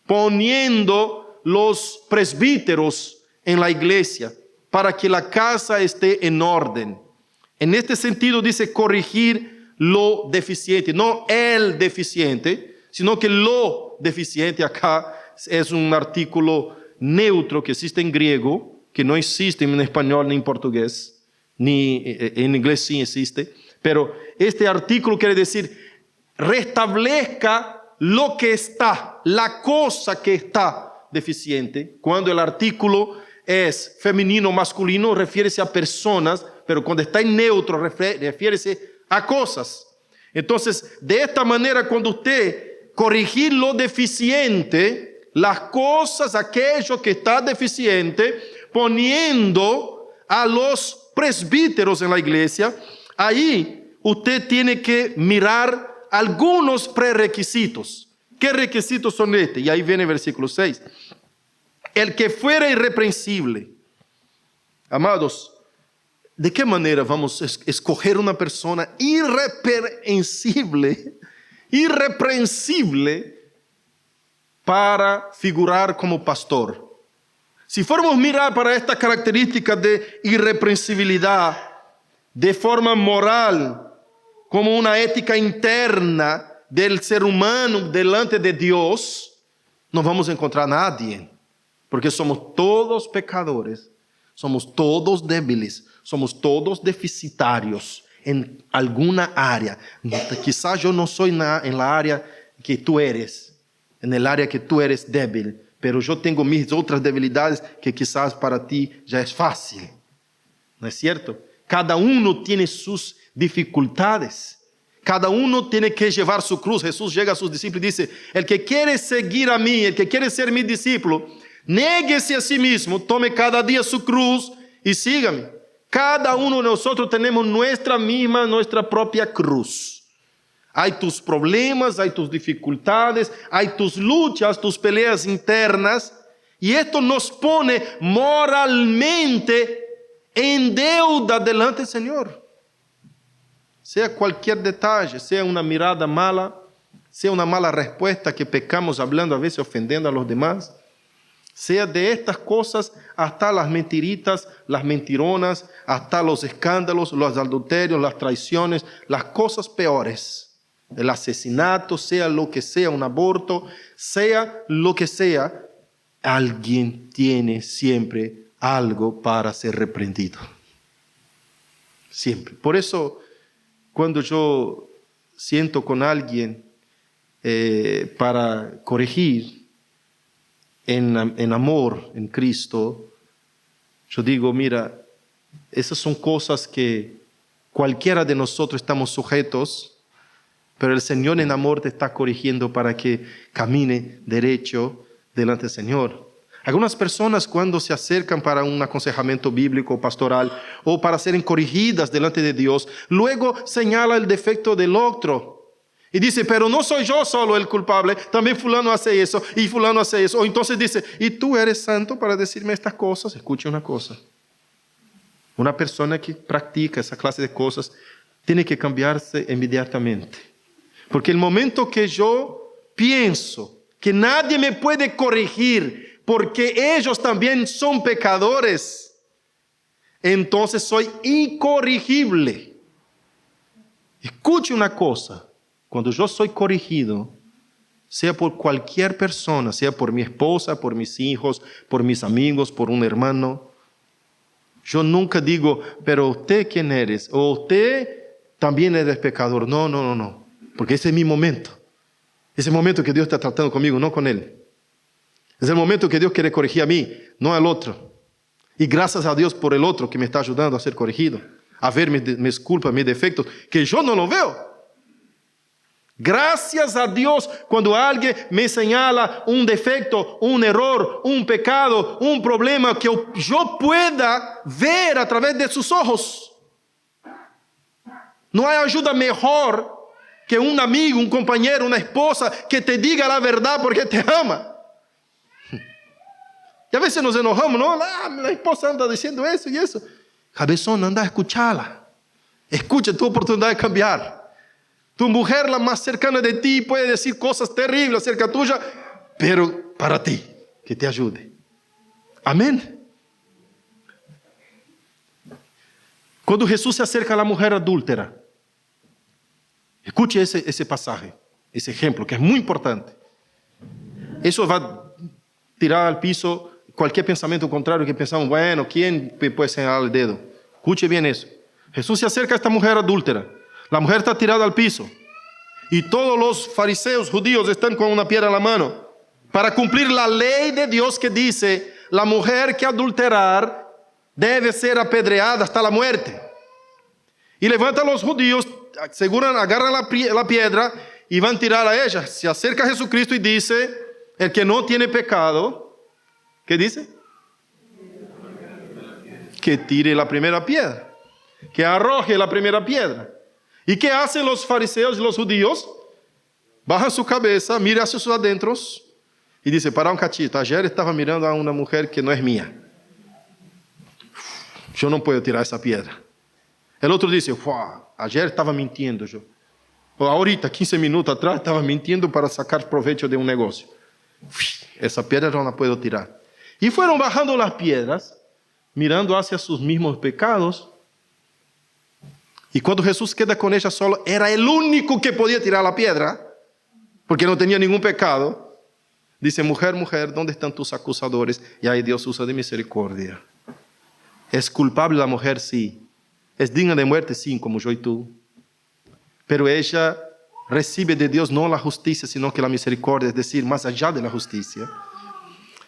poniendo los presbíteros en la iglesia, para que la casa esté en orden. En este sentido dice corregir lo deficiente, no el deficiente, sino que lo deficiente. Acá es un artículo neutro que existe en griego, que no existe en español ni en portugués, ni en inglés sí existe, pero este artículo quiere decir restablezca lo que está, la cosa que está deficiente. Cuando el artículo es femenino o masculino, refiere-se a personas, pero cuando está en neutro, refiere-se a cosas. Entonces, de esta manera, cuando usted corregir lo deficiente, las cosas, aquello que está deficiente, poniendo a los presbíteros en la iglesia, ahí usted tiene que mirar algunos prerequisitos. ¿Qué requisitos son estos? Y ahí viene el versículo 6. El que fuera irreprensible. Amados, ¿de qué manera vamos a escoger una persona irreprensible para figurar como pastor? Si fuéramos a mirar para esta característica de irreprensibilidad, de forma moral, como una ética interna del ser humano delante de Dios, no vamos a encontrar a nadie, porque somos todos pecadores, somos todos débiles, somos todos deficitarios en alguna área. Quizás yo no soy en la área que tú eres, en el área que tú eres débil, pero yo tengo mis otras debilidades que quizás para ti ya es fácil. ¿No es cierto? Cada uno tiene sus dificultades. Cada uno tiene que llevar su cruz. Jesús llega a sus discípulos y dice: el que quiere seguir a mí, el que quiere ser mi discípulo, néguese a sí mismo, tome cada día su cruz y sígame. Cada uno de nosotros tenemos nuestra propia cruz. Hay tus problemas, hay tus dificultades, hay tus luchas, tus peleas internas, y esto nos pone moralmente en deuda delante del Señor. Sea cualquier detalle, sea una mirada mala, sea una mala respuesta que pecamos hablando a veces ofendiendo a los demás, sea de estas cosas hasta las mentiritas, las mentironas, hasta los escándalos, los adulterios, las traiciones, las cosas peores. El asesinato, sea lo que sea, un aborto, sea lo que sea, alguien tiene siempre algo para ser reprendido. Siempre. Por eso, cuando yo siento con alguien para corregir en amor, en Cristo, yo digo, mira, esas son cosas que cualquiera de nosotros estamos sujetos, pero el Señor en amor te está corrigiendo para que camine derecho delante del Señor. Algunas personas, cuando se acercan para un aconsejamiento bíblico, pastoral, o para ser corregidas delante de Dios, luego señala el defecto del otro. Y dice, pero no soy yo solo el culpable, también fulano hace eso, y fulano hace eso. O entonces dice, ¿y tú eres santo para decirme estas cosas? Escuche una cosa. Una persona que practica esa clase de cosas tiene que cambiarse inmediatamente. Porque el momento que yo pienso que nadie me puede corregir porque ellos también son pecadores, entonces soy incorregible. Escuche una cosa, cuando yo soy corregido, sea por cualquier persona, sea por mi esposa, por mis hijos, por mis amigos, por un hermano, Yo nunca digo, pero usted quién eres, o usted también eres pecador. No, no, no, no, porque ese es mi momento. Ese momento que Dios está tratando conmigo, no con él. Es el momento que Dios quiere corregir a mí, no al otro. Y gracias a Dios por el otro que me está ayudando a ser corregido, a ver mis culpas, mis defectos, que yo no lo veo. Gracias a Dios cuando alguien me señala un defecto, un error, un pecado, un problema que yo pueda ver a través de sus ojos. No hay ayuda mejor que un amigo, un compañero, una esposa que te diga la verdad porque te ama. Y a veces nos enojamos, ¿no? La esposa anda diciendo eso y eso. Cabezón, anda a escucharla. Escucha tu oportunidad de cambiar. Tu mujer, la más cercana de ti, puede decir cosas terribles acerca tuya, pero para ti, que te ayude. Amén. Cuando Jesús se acerca a la mujer adúltera, escuche ese pasaje, ese ejemplo, que es muy importante. Eso va a tirar al piso cualquier pensamiento contrario que pensamos, bueno, ¿quién puede señalar el dedo? Escuche bien eso. Jesús se acerca a esta mujer adúltera. La mujer está tirada al piso. Y todos los fariseos judíos están con una piedra en la mano para cumplir la ley de Dios que dice, la mujer que adulterar debe ser apedreada hasta la muerte. Y levantan los judíos, agarran la piedra y van a tirar a ella. Se acerca a Jesucristo y dice, el que no tiene pecado, ¿qué dice? Que tire la primera piedra. Que arroje la primera piedra. ¿Y qué hacen los fariseos y los judíos? Bajan su cabeza, miran hacia sus adentros y dicen, para un cachito, ayer estaba mirando a una mujer que no es mía. Yo no puedo tirar esa piedra. El otro dice, ayer estaba mintiendo yo. O ahorita, 15 minutos atrás, estaba mintiendo para sacar provecho de un negocio. Esa piedra no la puedo tirar. Y fueron bajando las piedras, mirando hacia sus mismos pecados. Y cuando Jesús queda con ella solo, era el único que podía tirar la piedra, porque no tenía ningún pecado. Dice, mujer, mujer, ¿dónde están tus acusadores? Y ahí Dios usa de misericordia. ¿Es culpable la mujer? Sí. ¿Es digna de muerte? Sí, como yo y tú. Pero ella recibe de Dios no la justicia, sino que la misericordia, es decir, más allá de la justicia.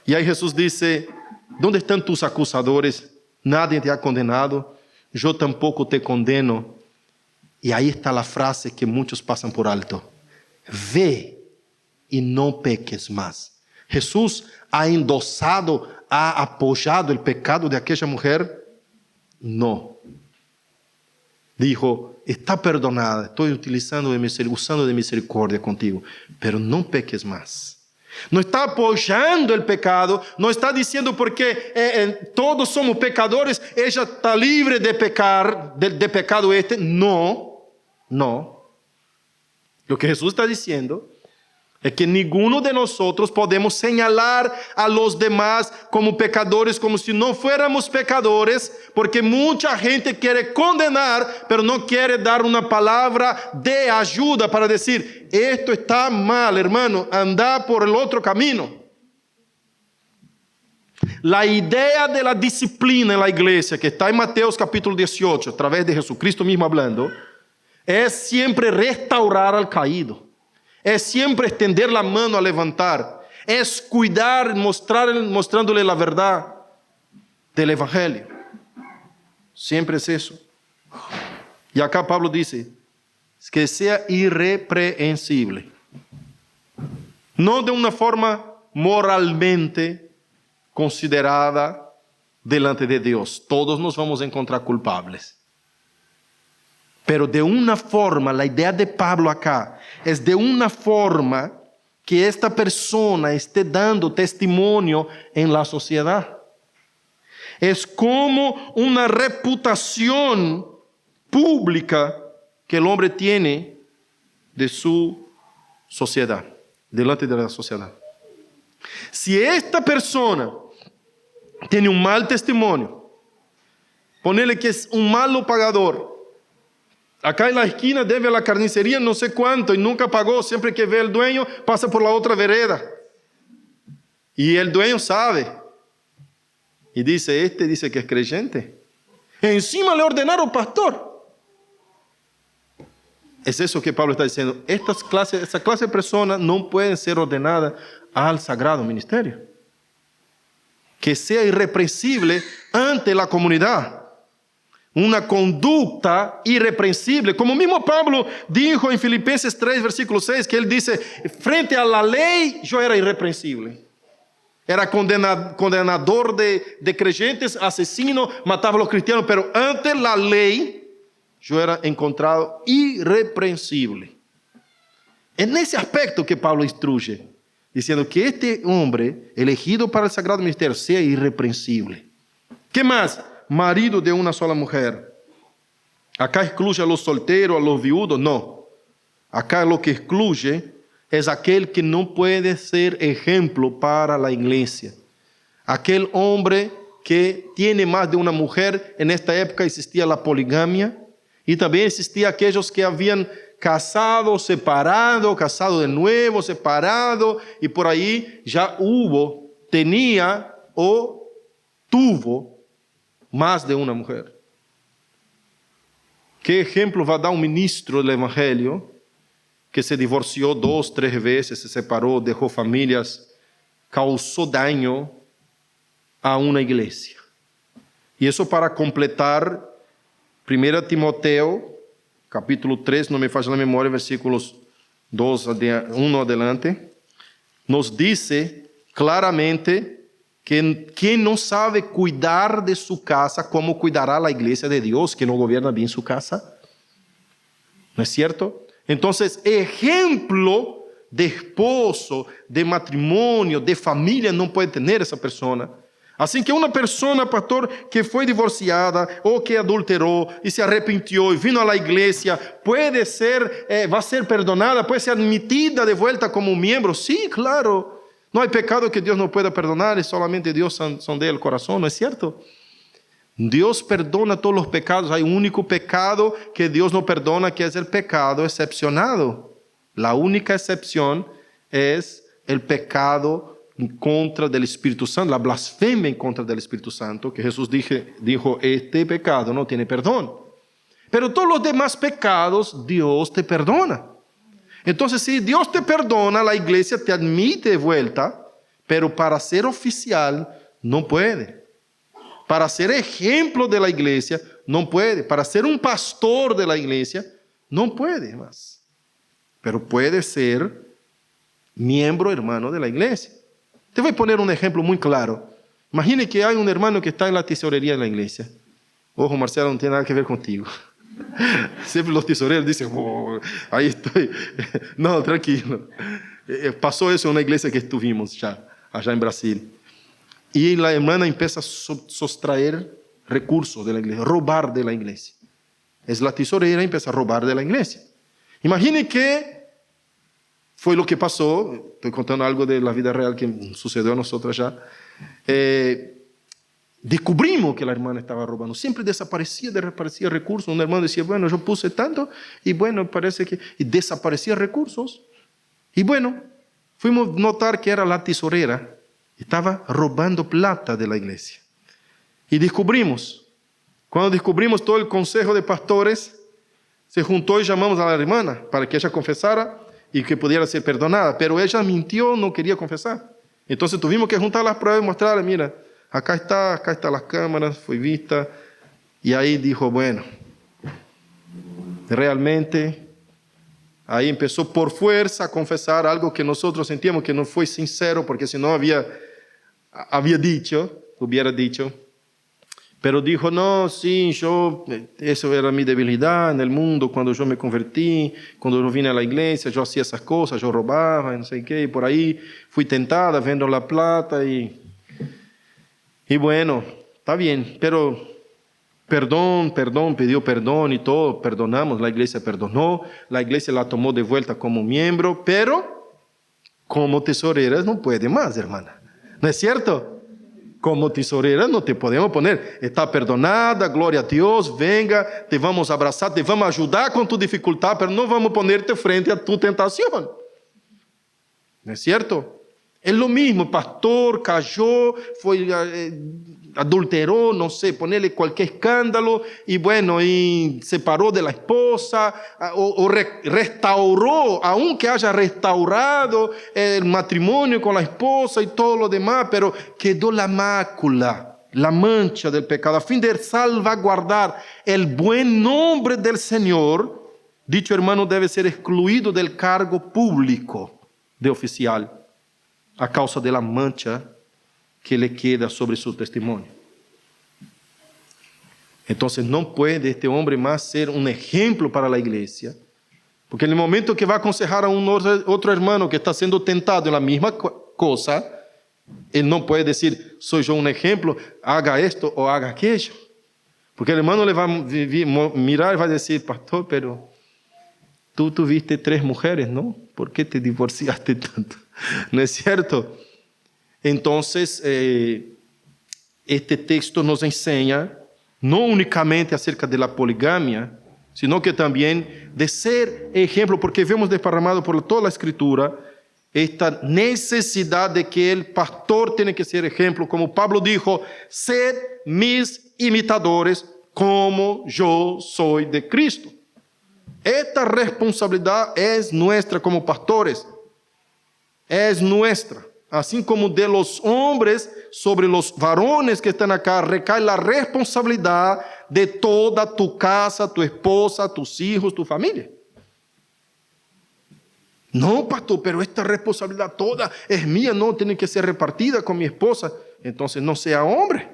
Y ahí Jesús dice, ¿dónde están tus acusadores? Nadie te ha condenado, yo tampoco te condeno. Y ahí está la frase que muchos pasan por alto. Ve y no peques más. Jesús ha endosado, ha apoyado el pecado de aquella mujer. No. Dijo, está perdonada, estoy usando de misericordia contigo, pero no peques más. No está apoyando el pecado, no está diciendo porque todos somos pecadores, ella está libre de pecar, de pecado este. No, no. Lo que Jesús está diciendo es que ninguno de nosotros podemos señalar a los demás como pecadores, como si no fuéramos pecadores, porque mucha gente quiere condenar, pero no quiere dar una palabra de ayuda para decir, esto está mal, hermano, anda por el otro camino. La idea de la disciplina en la iglesia, que está en Mateos capítulo 18, a través de Jesucristo mismo hablando, es siempre restaurar al caído. Es siempre extender la mano a levantar. Es cuidar, mostrándole la verdad del Evangelio. Siempre es eso. Y acá Pablo dice, que sea irreprensible. No de una forma moralmente considerada delante de Dios. Todos nos vamos a encontrar culpables. Pero de una forma, la idea de Pablo acá es de una forma que esta persona esté dando testimonio en la sociedad. Es como una reputación pública que el hombre tiene de su sociedad, delante de la sociedad. Si esta persona tiene un mal testimonio, ponele que es un malo pagador, acá en la esquina debe a la carnicería no sé cuánto y nunca pagó. Siempre que ve el dueño pasa por la otra vereda. Y el dueño sabe. Y dice, dice que es creyente. Encima le ordenaron pastor. Es eso que Pablo está diciendo. Esa clase de personas no pueden ser ordenadas al sagrado ministerio. Que sea irreprensible ante la comunidad. Una conducta irreprensible. Como mismo Pablo dijo en Filipenses 3, versículo 6, que él dice, frente a la ley yo era irreprensible. Era condenador de creyentes, asesino, mataba a los cristianos, pero ante la ley yo era encontrado irreprensible. En ese aspecto que Pablo instruye, diciendo que este hombre elegido para el sagrado ministerio sea irreprensible. ¿Qué más? Marido de una sola mujer. Acá excluye a los solteros, a los viudos, no. Acá lo que excluye es aquel que no puede ser ejemplo para la iglesia. Aquel hombre que tiene más de una mujer. En esta época existía la poligamia y también existía aquellos que habían casado, separado, casado de nuevo, separado, y por ahí ya tenía o tuvo más de una mujer. ¿Qué ejemplo va a dar un ministro del Evangelio que se divorció 2, 3 veces, se separó, dejó familias, causó daño a una iglesia? Y eso para completar 1 Timoteo, capítulo 3, no me falla la memoria, versículos 1 adelante, nos dice claramente que quien no sabe cuidar de su casa, ¿cómo cuidará la iglesia de Dios que no gobierna bien su casa? ¿No es cierto? Entonces, ejemplo de esposo, de matrimonio, de familia no puede tener esa persona. Así que una persona, pastor, que fue divorciada o que adulteró y se arrepintió y vino a la iglesia, va a ser perdonada, puede ser admitida de vuelta como miembro. Sí, claro. No hay pecado que Dios no pueda perdonar, y solamente Dios sondea el corazón, ¿no es cierto? Dios perdona todos los pecados. Hay un único pecado que Dios no perdona, que es el pecado excepcionado. La única excepción es el pecado en contra del Espíritu Santo, la blasfemia en contra del Espíritu Santo, que Jesús dijo, este pecado no tiene perdón. Pero todos los demás pecados Dios te perdona. Entonces, si Dios te perdona, la iglesia te admite de vuelta, pero para ser oficial no puede. Para ser ejemplo de la iglesia no puede. Para ser un pastor de la iglesia no puede más. Pero puede ser miembro, hermano de la iglesia. Te voy a poner un ejemplo muy claro. Imagine que hay un hermano que está en la tesorería de la iglesia. Ojo, Marcelo, no tiene nada que ver contigo. Siempre los tesoreros dicen, oh, ahí estoy. No, tranquilo. Pasó eso en una iglesia que estuvimos allá en Brasil. Y la hermana empieza a sustraer recursos de la iglesia, robar de la iglesia. Es la tesorera y empieza a robar de la iglesia. Imagine que fue lo que pasó. Estoy contando algo de la vida real que sucedió a nosotros allá. Descubrimos que la hermana estaba robando. Siempre desaparecía recursos. Un hermano decía, bueno, yo puse tanto y bueno, parece que... Y desaparecía recursos. Y bueno, fuimos a notar que era la tesorera. Estaba robando plata de la iglesia. Y cuando descubrimos, todo el consejo de pastores se juntó y llamamos a la hermana para que ella confesara y que pudiera ser perdonada. Pero ella mintió, no quería confesar. Entonces tuvimos que juntar las pruebas y mostrarle, mira, acá está las cámaras, fue vista. Y ahí dijo, bueno, realmente... Ahí empezó por fuerza a confesar algo que nosotros sentíamos que no fue sincero, porque si no hubiera dicho. Pero dijo, no, sí, eso era mi debilidad en el mundo, cuando yo me convertí, cuando yo vine a la iglesia, yo hacía esas cosas, yo robaba, no sé qué, y por ahí fui tentada, vendo la plata, y bueno, está bien, pero... Perdón, pidió perdón y todo, perdonamos, la iglesia perdonó, la iglesia la tomó de vuelta como miembro, pero como tesorera no puede más, hermana. ¿No es cierto? Como tesorera no te podemos poner, está perdonada, gloria a Dios, venga, te vamos a abrazar, te vamos a ayudar con tu dificultad, pero no vamos a ponerte frente a tu tentación. ¿No es cierto? Es lo mismo, pastor cayó, adulteró, no sé, ponerle cualquier escándalo y bueno, y separó de la esposa o restauró, aunque haya restaurado el matrimonio con la esposa y todo lo demás, pero quedó la mácula, la mancha del pecado. A fin de salvaguardar el buen nombre del Señor, dicho hermano debe ser excluido del cargo público de oficial a causa de la mancha que le queda sobre su testimonio. Entonces no puede este hombre más ser un ejemplo para la iglesia, porque en el momento que va a aconsejar a un otro hermano que está siendo tentado en la misma cosa, él no puede decir, soy yo un ejemplo, haga esto o haga aquello, porque el hermano le va a mirar y va a decir, pastor, pero tú tuviste 3 mujeres, ¿no? ¿Por qué te divorciaste tanto? ¿No es cierto? Entonces, este texto nos enseña no únicamente acerca de la poligamia, sino que también de ser ejemplo, porque vemos desparramado por toda la Escritura esta necesidad de que el pastor tiene que ser ejemplo, como Pablo dijo, sed mis imitadores como yo soy de Cristo. Esta responsabilidad es nuestra como pastores, es nuestra. Así como de los hombres sobre los varones que están acá recae la responsabilidad de toda tu casa, tu esposa, tus hijos, tu familia. No, pastor, pero esta responsabilidad toda es mía, no, tiene que ser repartida con mi esposa. Entonces no sea hombre.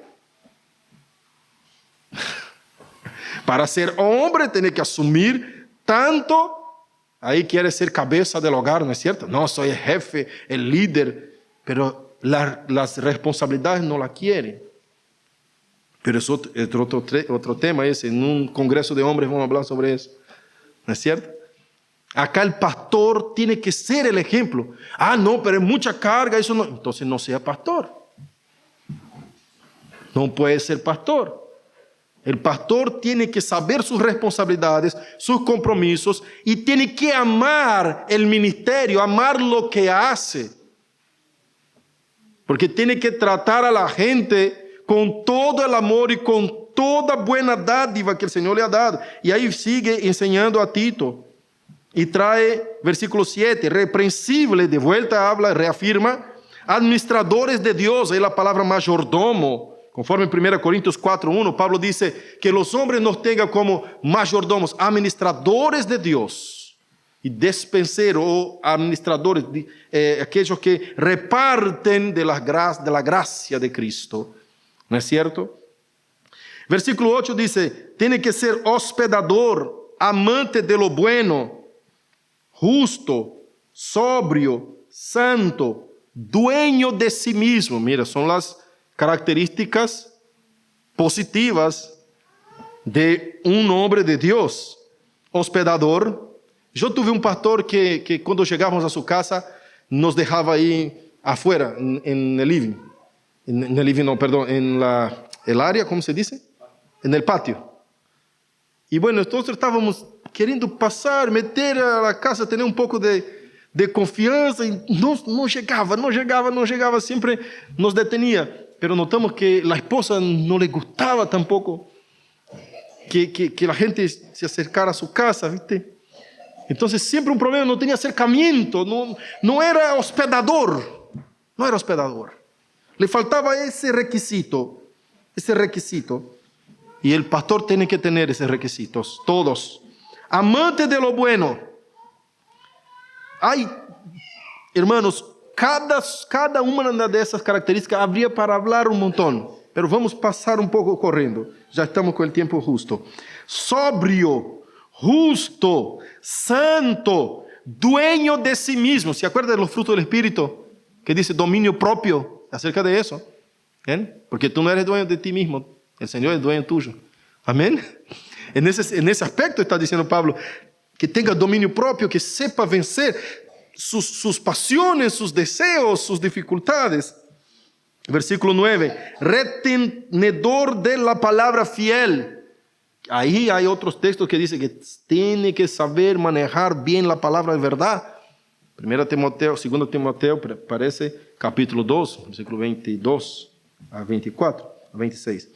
Para ser hombre tiene que asumir tanto. Ahí quiere ser cabeza del hogar, ¿no es cierto? No, soy el jefe, el líder, pero las responsabilidades no la quieren. Pero es otro tema ese. En un congreso de hombres vamos a hablar sobre eso, ¿no es cierto? Acá el pastor tiene que ser el ejemplo. Ah, no, pero es mucha carga, eso no. Entonces no sea pastor. No puede ser pastor. El pastor tiene que saber sus responsabilidades, sus compromisos y tiene que amar el ministerio, amar lo que hace. Porque tiene que tratar a la gente con todo el amor y con toda buena dádiva que el Señor le ha dado. Y ahí sigue enseñando a Tito. Y trae, versículo 7, reprensible, de vuelta habla, reafirma, administradores de Dios, es la palabra mayordomo. Conforme en 1 Corintios 4:1, Pablo dice que los hombres nos tengan como mayordomos, administradores de Dios. Y despenseros o administradores, aquellos que reparten de la gracia de Cristo. ¿No es cierto? Versículo 8 dice, tiene que ser hospedador, amante de lo bueno, justo, sobrio, santo, dueño de sí mismo. Mira, son las características positivas de un hombre de Dios. Hospedador. Yo tuve un pastor que cuando llegábamos a su casa nos dejaba ahí afuera, en el living. En el living, no, perdón, en el área, ¿cómo se dice? En el patio. Y bueno, nosotros estábamos queriendo pasar, meter a la casa, tener un poco de confianza, y no llegaba, siempre nos detenía. Pero notamos que la esposa no le gustaba tampoco que la gente se acercara a su casa, ¿viste? Entonces siempre un problema, no tenía acercamiento, no era hospedador, Le faltaba ese requisito. Y el pastor tiene que tener esos requisitos, todos. Amante de lo bueno. Hay, hermanos, cada una de esas características habría para hablar un montón, pero vamos a pasar un poco corriendo. Ya estamos con el tiempo justo. Sobrio, justo, santo, dueño de sí mismo. ¿Se acuerdan de los frutos del Espíritu? Que dice dominio propio, acerca de eso. ¿Bien? Porque tú no eres dueño de ti mismo, el Señor es dueño tuyo. Amén. En ese aspecto está diciendo Pablo, que tenga dominio propio, que sepa vencer sus pasiones, sus deseos, sus dificultades. Versículo 9, retenedor de la palabra fiel. Ahí hay otros textos que dicen que tiene que saber manejar bien la palabra de verdad. 2 Timoteo, parece capítulo 2, versículo 22 a 24, a 26.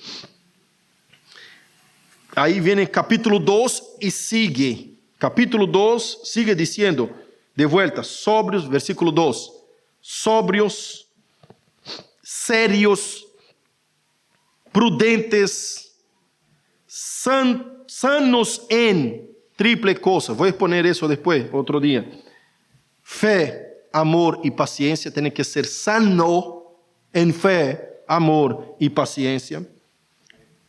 Ahí viene capítulo 2 y sigue. Capítulo 2 sigue diciendo, de vuelta, sobrios, versículo 2, sobrios, serios, prudentes, sanos en triple cosa. Voy a exponer eso después, otro día. Fe, amor y paciencia. Tiene que ser sano en fe, amor y paciencia.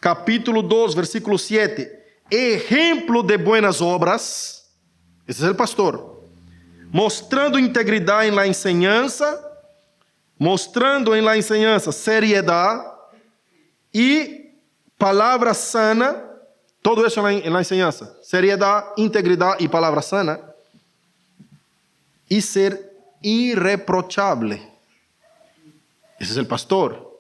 Capítulo 2, versículo 7. Ejemplo de buenas obras. Ese es el pastor. Mostrando integridad en la enseñanza. Mostrando en la enseñanza seriedad y palabra sana. Todo eso en la enseñanza. Seriedad, integridad y palabra sana. Y ser irreprochable. Ese es el pastor.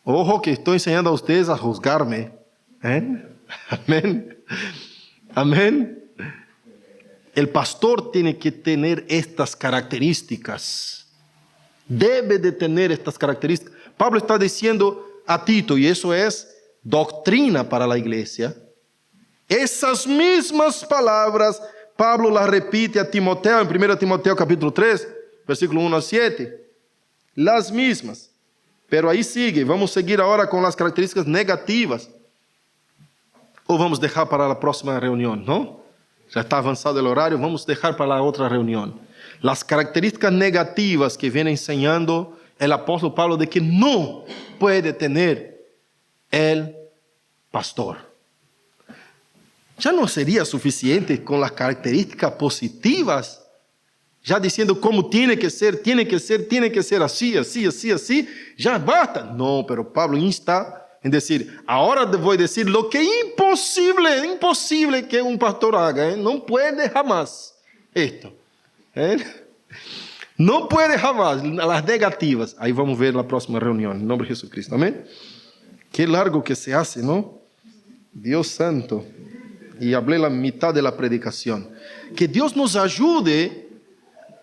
Ojo que estoy enseñando a ustedes a juzgarme. Amén. Amén. El pastor tiene que tener estas características. Debe de tener estas características. Pablo está diciendo a Tito, y eso es doctrina para la iglesia. Esas mismas palabras Pablo las repite a Timoteo en 1 Timoteo capítulo 3, versículo 1 a 7. Las mismas. Pero ahí sigue. Vamos a seguir ahora con las características negativas. O vamos a dejar para la próxima reunión, ¿no? Ya está avanzado el horario, vamos a dejar para la otra reunión. Las características negativas que viene enseñando el apóstol Pablo de que no puede tener el pastor. Ya no sería suficiente con las características positivas, ya diciendo cómo tiene que ser así, así, así, así, ya basta. No, pero Pablo insta en decir, ahora voy a decir lo que es imposible que un pastor haga, no puede jamás esto. No puede jamás, las negativas. Ahí vamos a ver la próxima reunión, en nombre de Jesucristo, amén. Qué largo que se hace, ¿no? Dios santo. Y hablé la mitad de la predicación. Que Dios nos ayude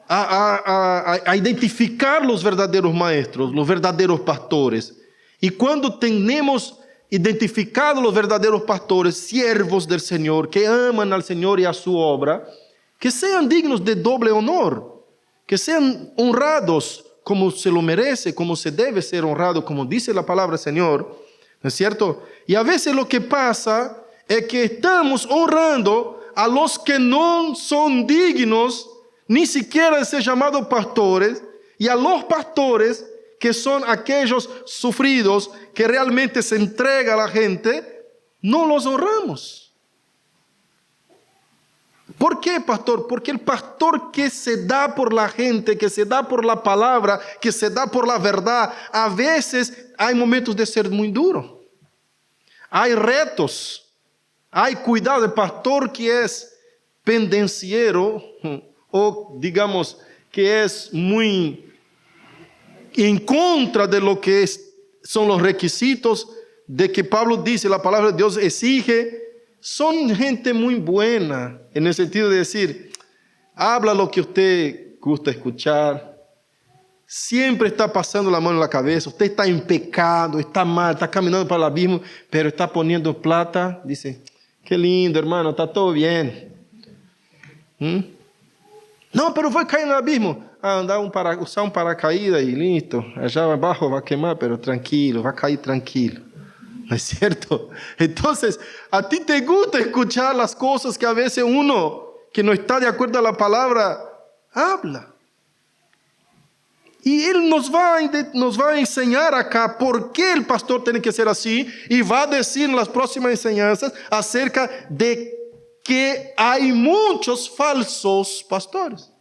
a identificar los verdaderos maestros, los verdaderos pastores. Y cuando tenemos identificado los verdaderos pastores, siervos del Señor, que aman al Señor y a su obra, que sean dignos de doble honor, que sean honrados como se lo merece, como se debe ser honrado, como dice la palabra del Señor, ¿no es cierto? Y a veces lo que pasa es que estamos honrando a los que no son dignos ni siquiera de ser llamados pastores, y a los pastores que son aquellos sufridos que realmente se entrega a la gente, no los honramos. ¿Por qué, pastor? Porque el pastor que se da por la gente, que se da por la palabra, que se da por la verdad, a veces hay momentos de ser muy duro. Hay retos. Hay cuidado. El pastor que es pendenciero, o digamos que es muy en contra de lo que son los requisitos de que Pablo dice, la palabra de Dios exige, son gente muy buena, en el sentido de decir, habla lo que usted gusta escuchar, siempre está pasando la mano en la cabeza, usted está en pecado, está mal, está caminando para el abismo, pero está poniendo plata, dice, qué lindo hermano, está todo bien. No, pero vai cair no abismo. Usar um paracaídas e listo. Allá abajo va a quemar, pero tranquilo, va a caer tranquilo. ¿No es cierto? Entonces, a ti te gusta escuchar las cosas que a veces uno que no está de acuerdo a la palabra habla. Y Él nos va a enseñar acá por qué el pastor tiene que ser así, y va a decir en las próximas enseñanzas acerca de que hay muchos falsos pastores.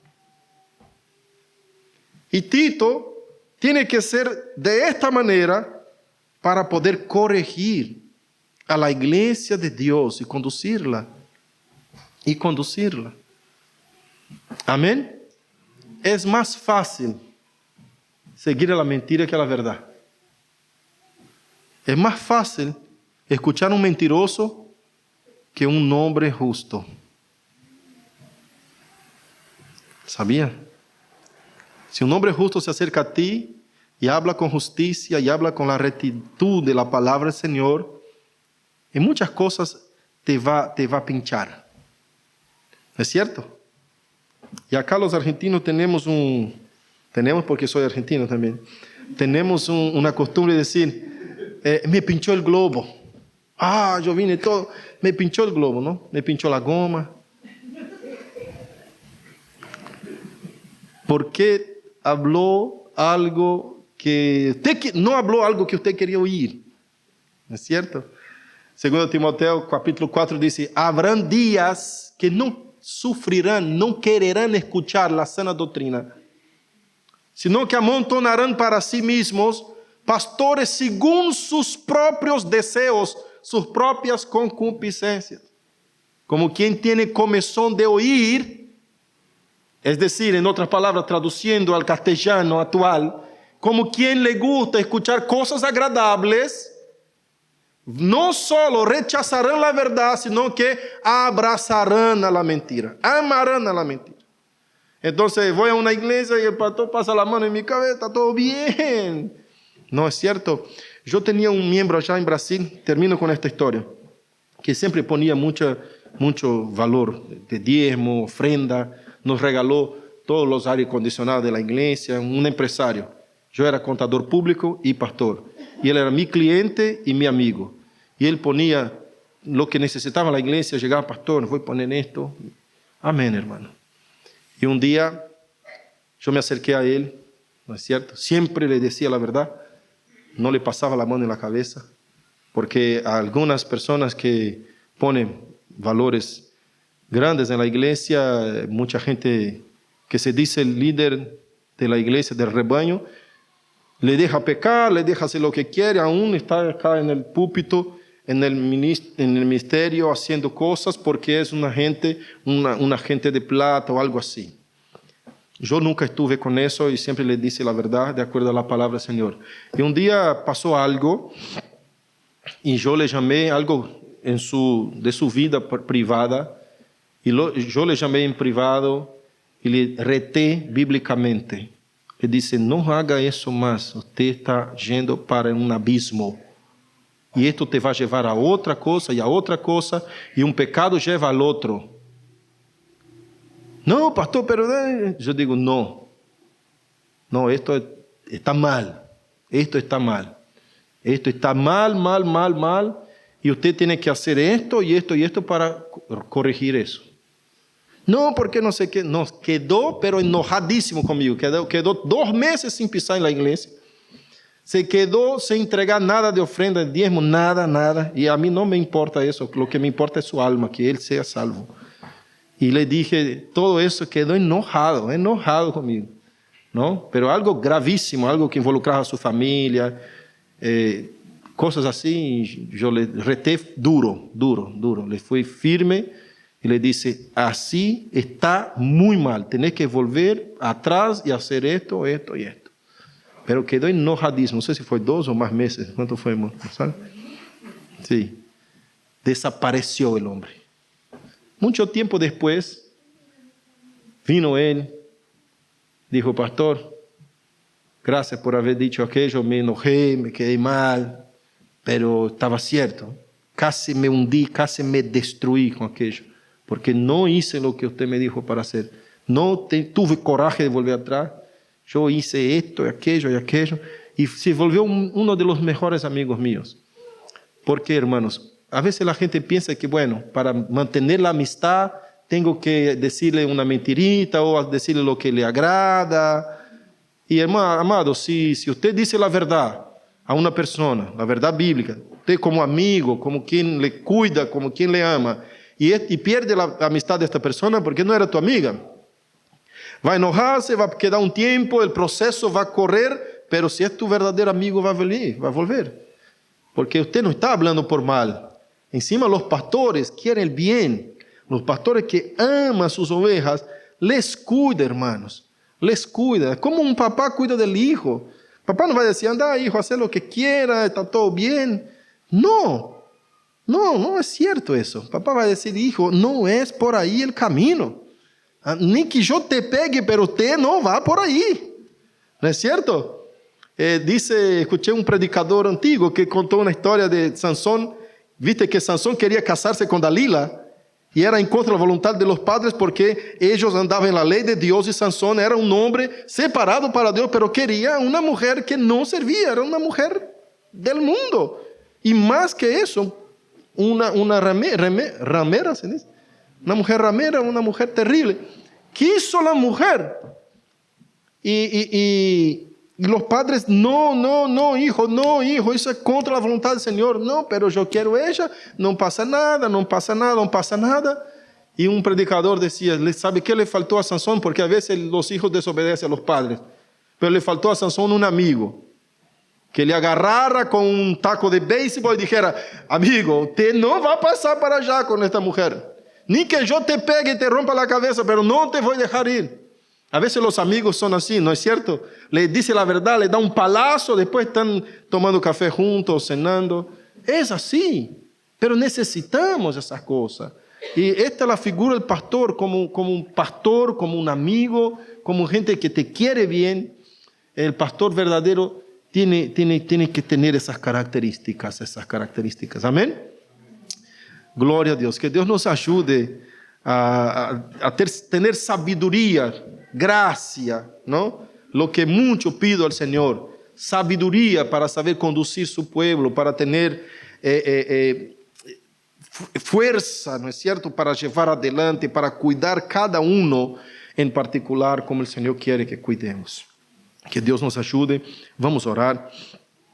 Y Tito tiene que ser de esta manera para poder corregir a la iglesia de Dios y conducirla. Amén. Es más fácil seguir a la mentira que a la verdad. Es más fácil escuchar a un mentiroso que un hombre justo. ¿Sabía? Si un hombre justo se acerca a ti y habla con justicia y habla con la rectitud de la palabra del Señor, en muchas cosas te va a pinchar. ¿Es cierto? Y acá los argentinos tenemos porque soy argentino también, tenemos una costumbre de decir, me pinchó el globo. Yo vine todo, me pinchó el globo, ¿no? Me pinchó la goma. ¿Por qué habló algo que usted no habló algo que usted quería oír? ¿No es cierto? Segundo Timoteo capítulo 4 dice, habrán días que no sufrirán, no quererán escuchar la sana doctrina, sino que amontonarán para sí mismos pastores según sus propios deseos, sus propias concupiscencias. Como quien tiene comezón de oír, es decir, en otras palabras, traduciendo al castellano actual, como quien le gusta escuchar cosas agradables, no solo rechazarán la verdad, sino que abrazarán a la mentira, amarán a la mentira. Entonces voy a una iglesia y el pastor pasa la mano en mi cabeza, está todo bien. No es cierto. Yo tenía un miembro allá en Brasil, termino con esta historia, que siempre ponía mucho valor de diezmo, ofrenda, nos regaló todos los aire acondicionados de la iglesia, un empresario. Yo era contador público y pastor. Y él era mi cliente y mi amigo. Y él ponía lo que necesitaba la iglesia, llegaba, pastor, voy a poner esto. Amén, hermano. Y un día yo me acerqué a él, ¿no es cierto? Siempre le decía la verdad, no le pasaba la mano en la cabeza, porque a algunas personas que ponen valores grandes en la iglesia, mucha gente que se dice el líder de la iglesia, del rebaño, le deja pecar, le deja hacer lo que quiere, aún está acá en el púlpito, en el ministerio haciendo cosas porque es una gente de plata o algo así. Yo nunca estuve con eso y siempre le dije la verdad de acuerdo a la palabra del Señor. Y un día pasó algo y yo le llamé algo de su vida privada y yo le llamé en privado y le reté bíblicamente. Le dije, no haga eso más, usted está yendo para un abismo. Y esto te va a llevar a otra cosa y a otra cosa, y un pecado lleva al otro. No, pastor, pero yo digo, no, esto está mal, esto está mal, esto está mal, y usted tiene que hacer esto y esto y esto para corregir eso. No, porque no sé qué, no, quedó pero enojadísimo conmigo, quedó 2 meses sin pisar en la iglesia. Se quedó sin entregar nada de ofrenda, de diezmo, nada. Y a mí no me importa eso. Lo que me importa es su alma, que él sea salvo. Y le dije, todo eso quedó enojado conmigo, ¿no? Pero algo gravísimo, algo que involucraba a su familia, cosas así. Yo le reté duro. Le fui firme y le dije, así está muy mal. Tenés que volver atrás y hacer esto y esto. Pero quedó enojadísimo, no sé si fue 2 o más meses, ¿cuánto fue, hermano? ¿Sabe? Sí, desapareció el hombre. Mucho tiempo después, vino él, dijo, pastor, gracias por haber dicho aquello, me enojé, me quedé mal, pero estaba cierto, casi me hundí, casi me destruí con aquello, porque no hice lo que usted me dijo para hacer, no tuve coraje de volver atrás. Yo hice esto y aquello, y se volvió uno de los mejores amigos míos. Porque, hermanos, a veces la gente piensa que, bueno, para mantener la amistad, tengo que decirle una mentirita o decirle lo que le agrada. Y, hermano, amado, si usted dice la verdad a una persona, la verdad bíblica, usted como amigo, como quien le cuida, como quien le ama, y pierde la amistad de esta persona porque no era tu amiga, va a enojarse, va a quedar un tiempo, el proceso va a correr, pero si es tu verdadero amigo va a volver. Porque usted no está hablando por mal. Encima los pastores quieren el bien. Los pastores que aman a sus ovejas, les cuida, hermanos. Les cuida. Como un papá cuida del hijo. Papá no va a decir, anda hijo, haz lo que quiera, está todo bien. No es cierto eso. Papá va a decir, hijo, no es por ahí el camino. Ni que yo te pegue, pero usted no va por ahí. ¿No es cierto? Escuché un predicador antiguo que contó una historia de Sansón. Viste que Sansón quería casarse con Dalila y era en contra de la voluntad de los padres porque ellos andaban en la ley de Dios y Sansón era un hombre separado para Dios, pero quería una mujer que no servía, era una mujer del mundo. Y más que eso, una ramera, ¿se dice? Una mujer ramera, una mujer terrible. Quiso la mujer y los padres, no, hijo, eso es contra la voluntad del Señor. No, pero yo quiero ella, no pasa nada. Y un predicador decía, ¿sabe qué le faltó a Sansón? Porque a veces los hijos desobedecen a los padres. Pero le faltó a Sansón un amigo que le agarrara con un taco de béisbol y dijera, amigo, usted no va a pasar para allá con esta mujer. Ni que yo te pegue y te rompa la cabeza, pero no te voy a dejar ir. A veces los amigos son así, ¿no es cierto? Le dice la verdad, le da un palazo, después están tomando café juntos, cenando. Es así, pero necesitamos esas cosas. Y esta es la figura del pastor, como un pastor, como un amigo, como gente que te quiere bien. El pastor verdadero tiene que tener esas características. Amén. Gloria a Dios. Que Dios nos ayude a tener sabiduría, gracia, ¿no? Lo que mucho pido al Señor, sabiduría para saber conducir su pueblo, para tener fuerza, ¿no es cierto?, para llevar adelante, para cuidar cada uno en particular como el Señor quiere que cuidemos. Que Dios nos ayude. Vamos a orar.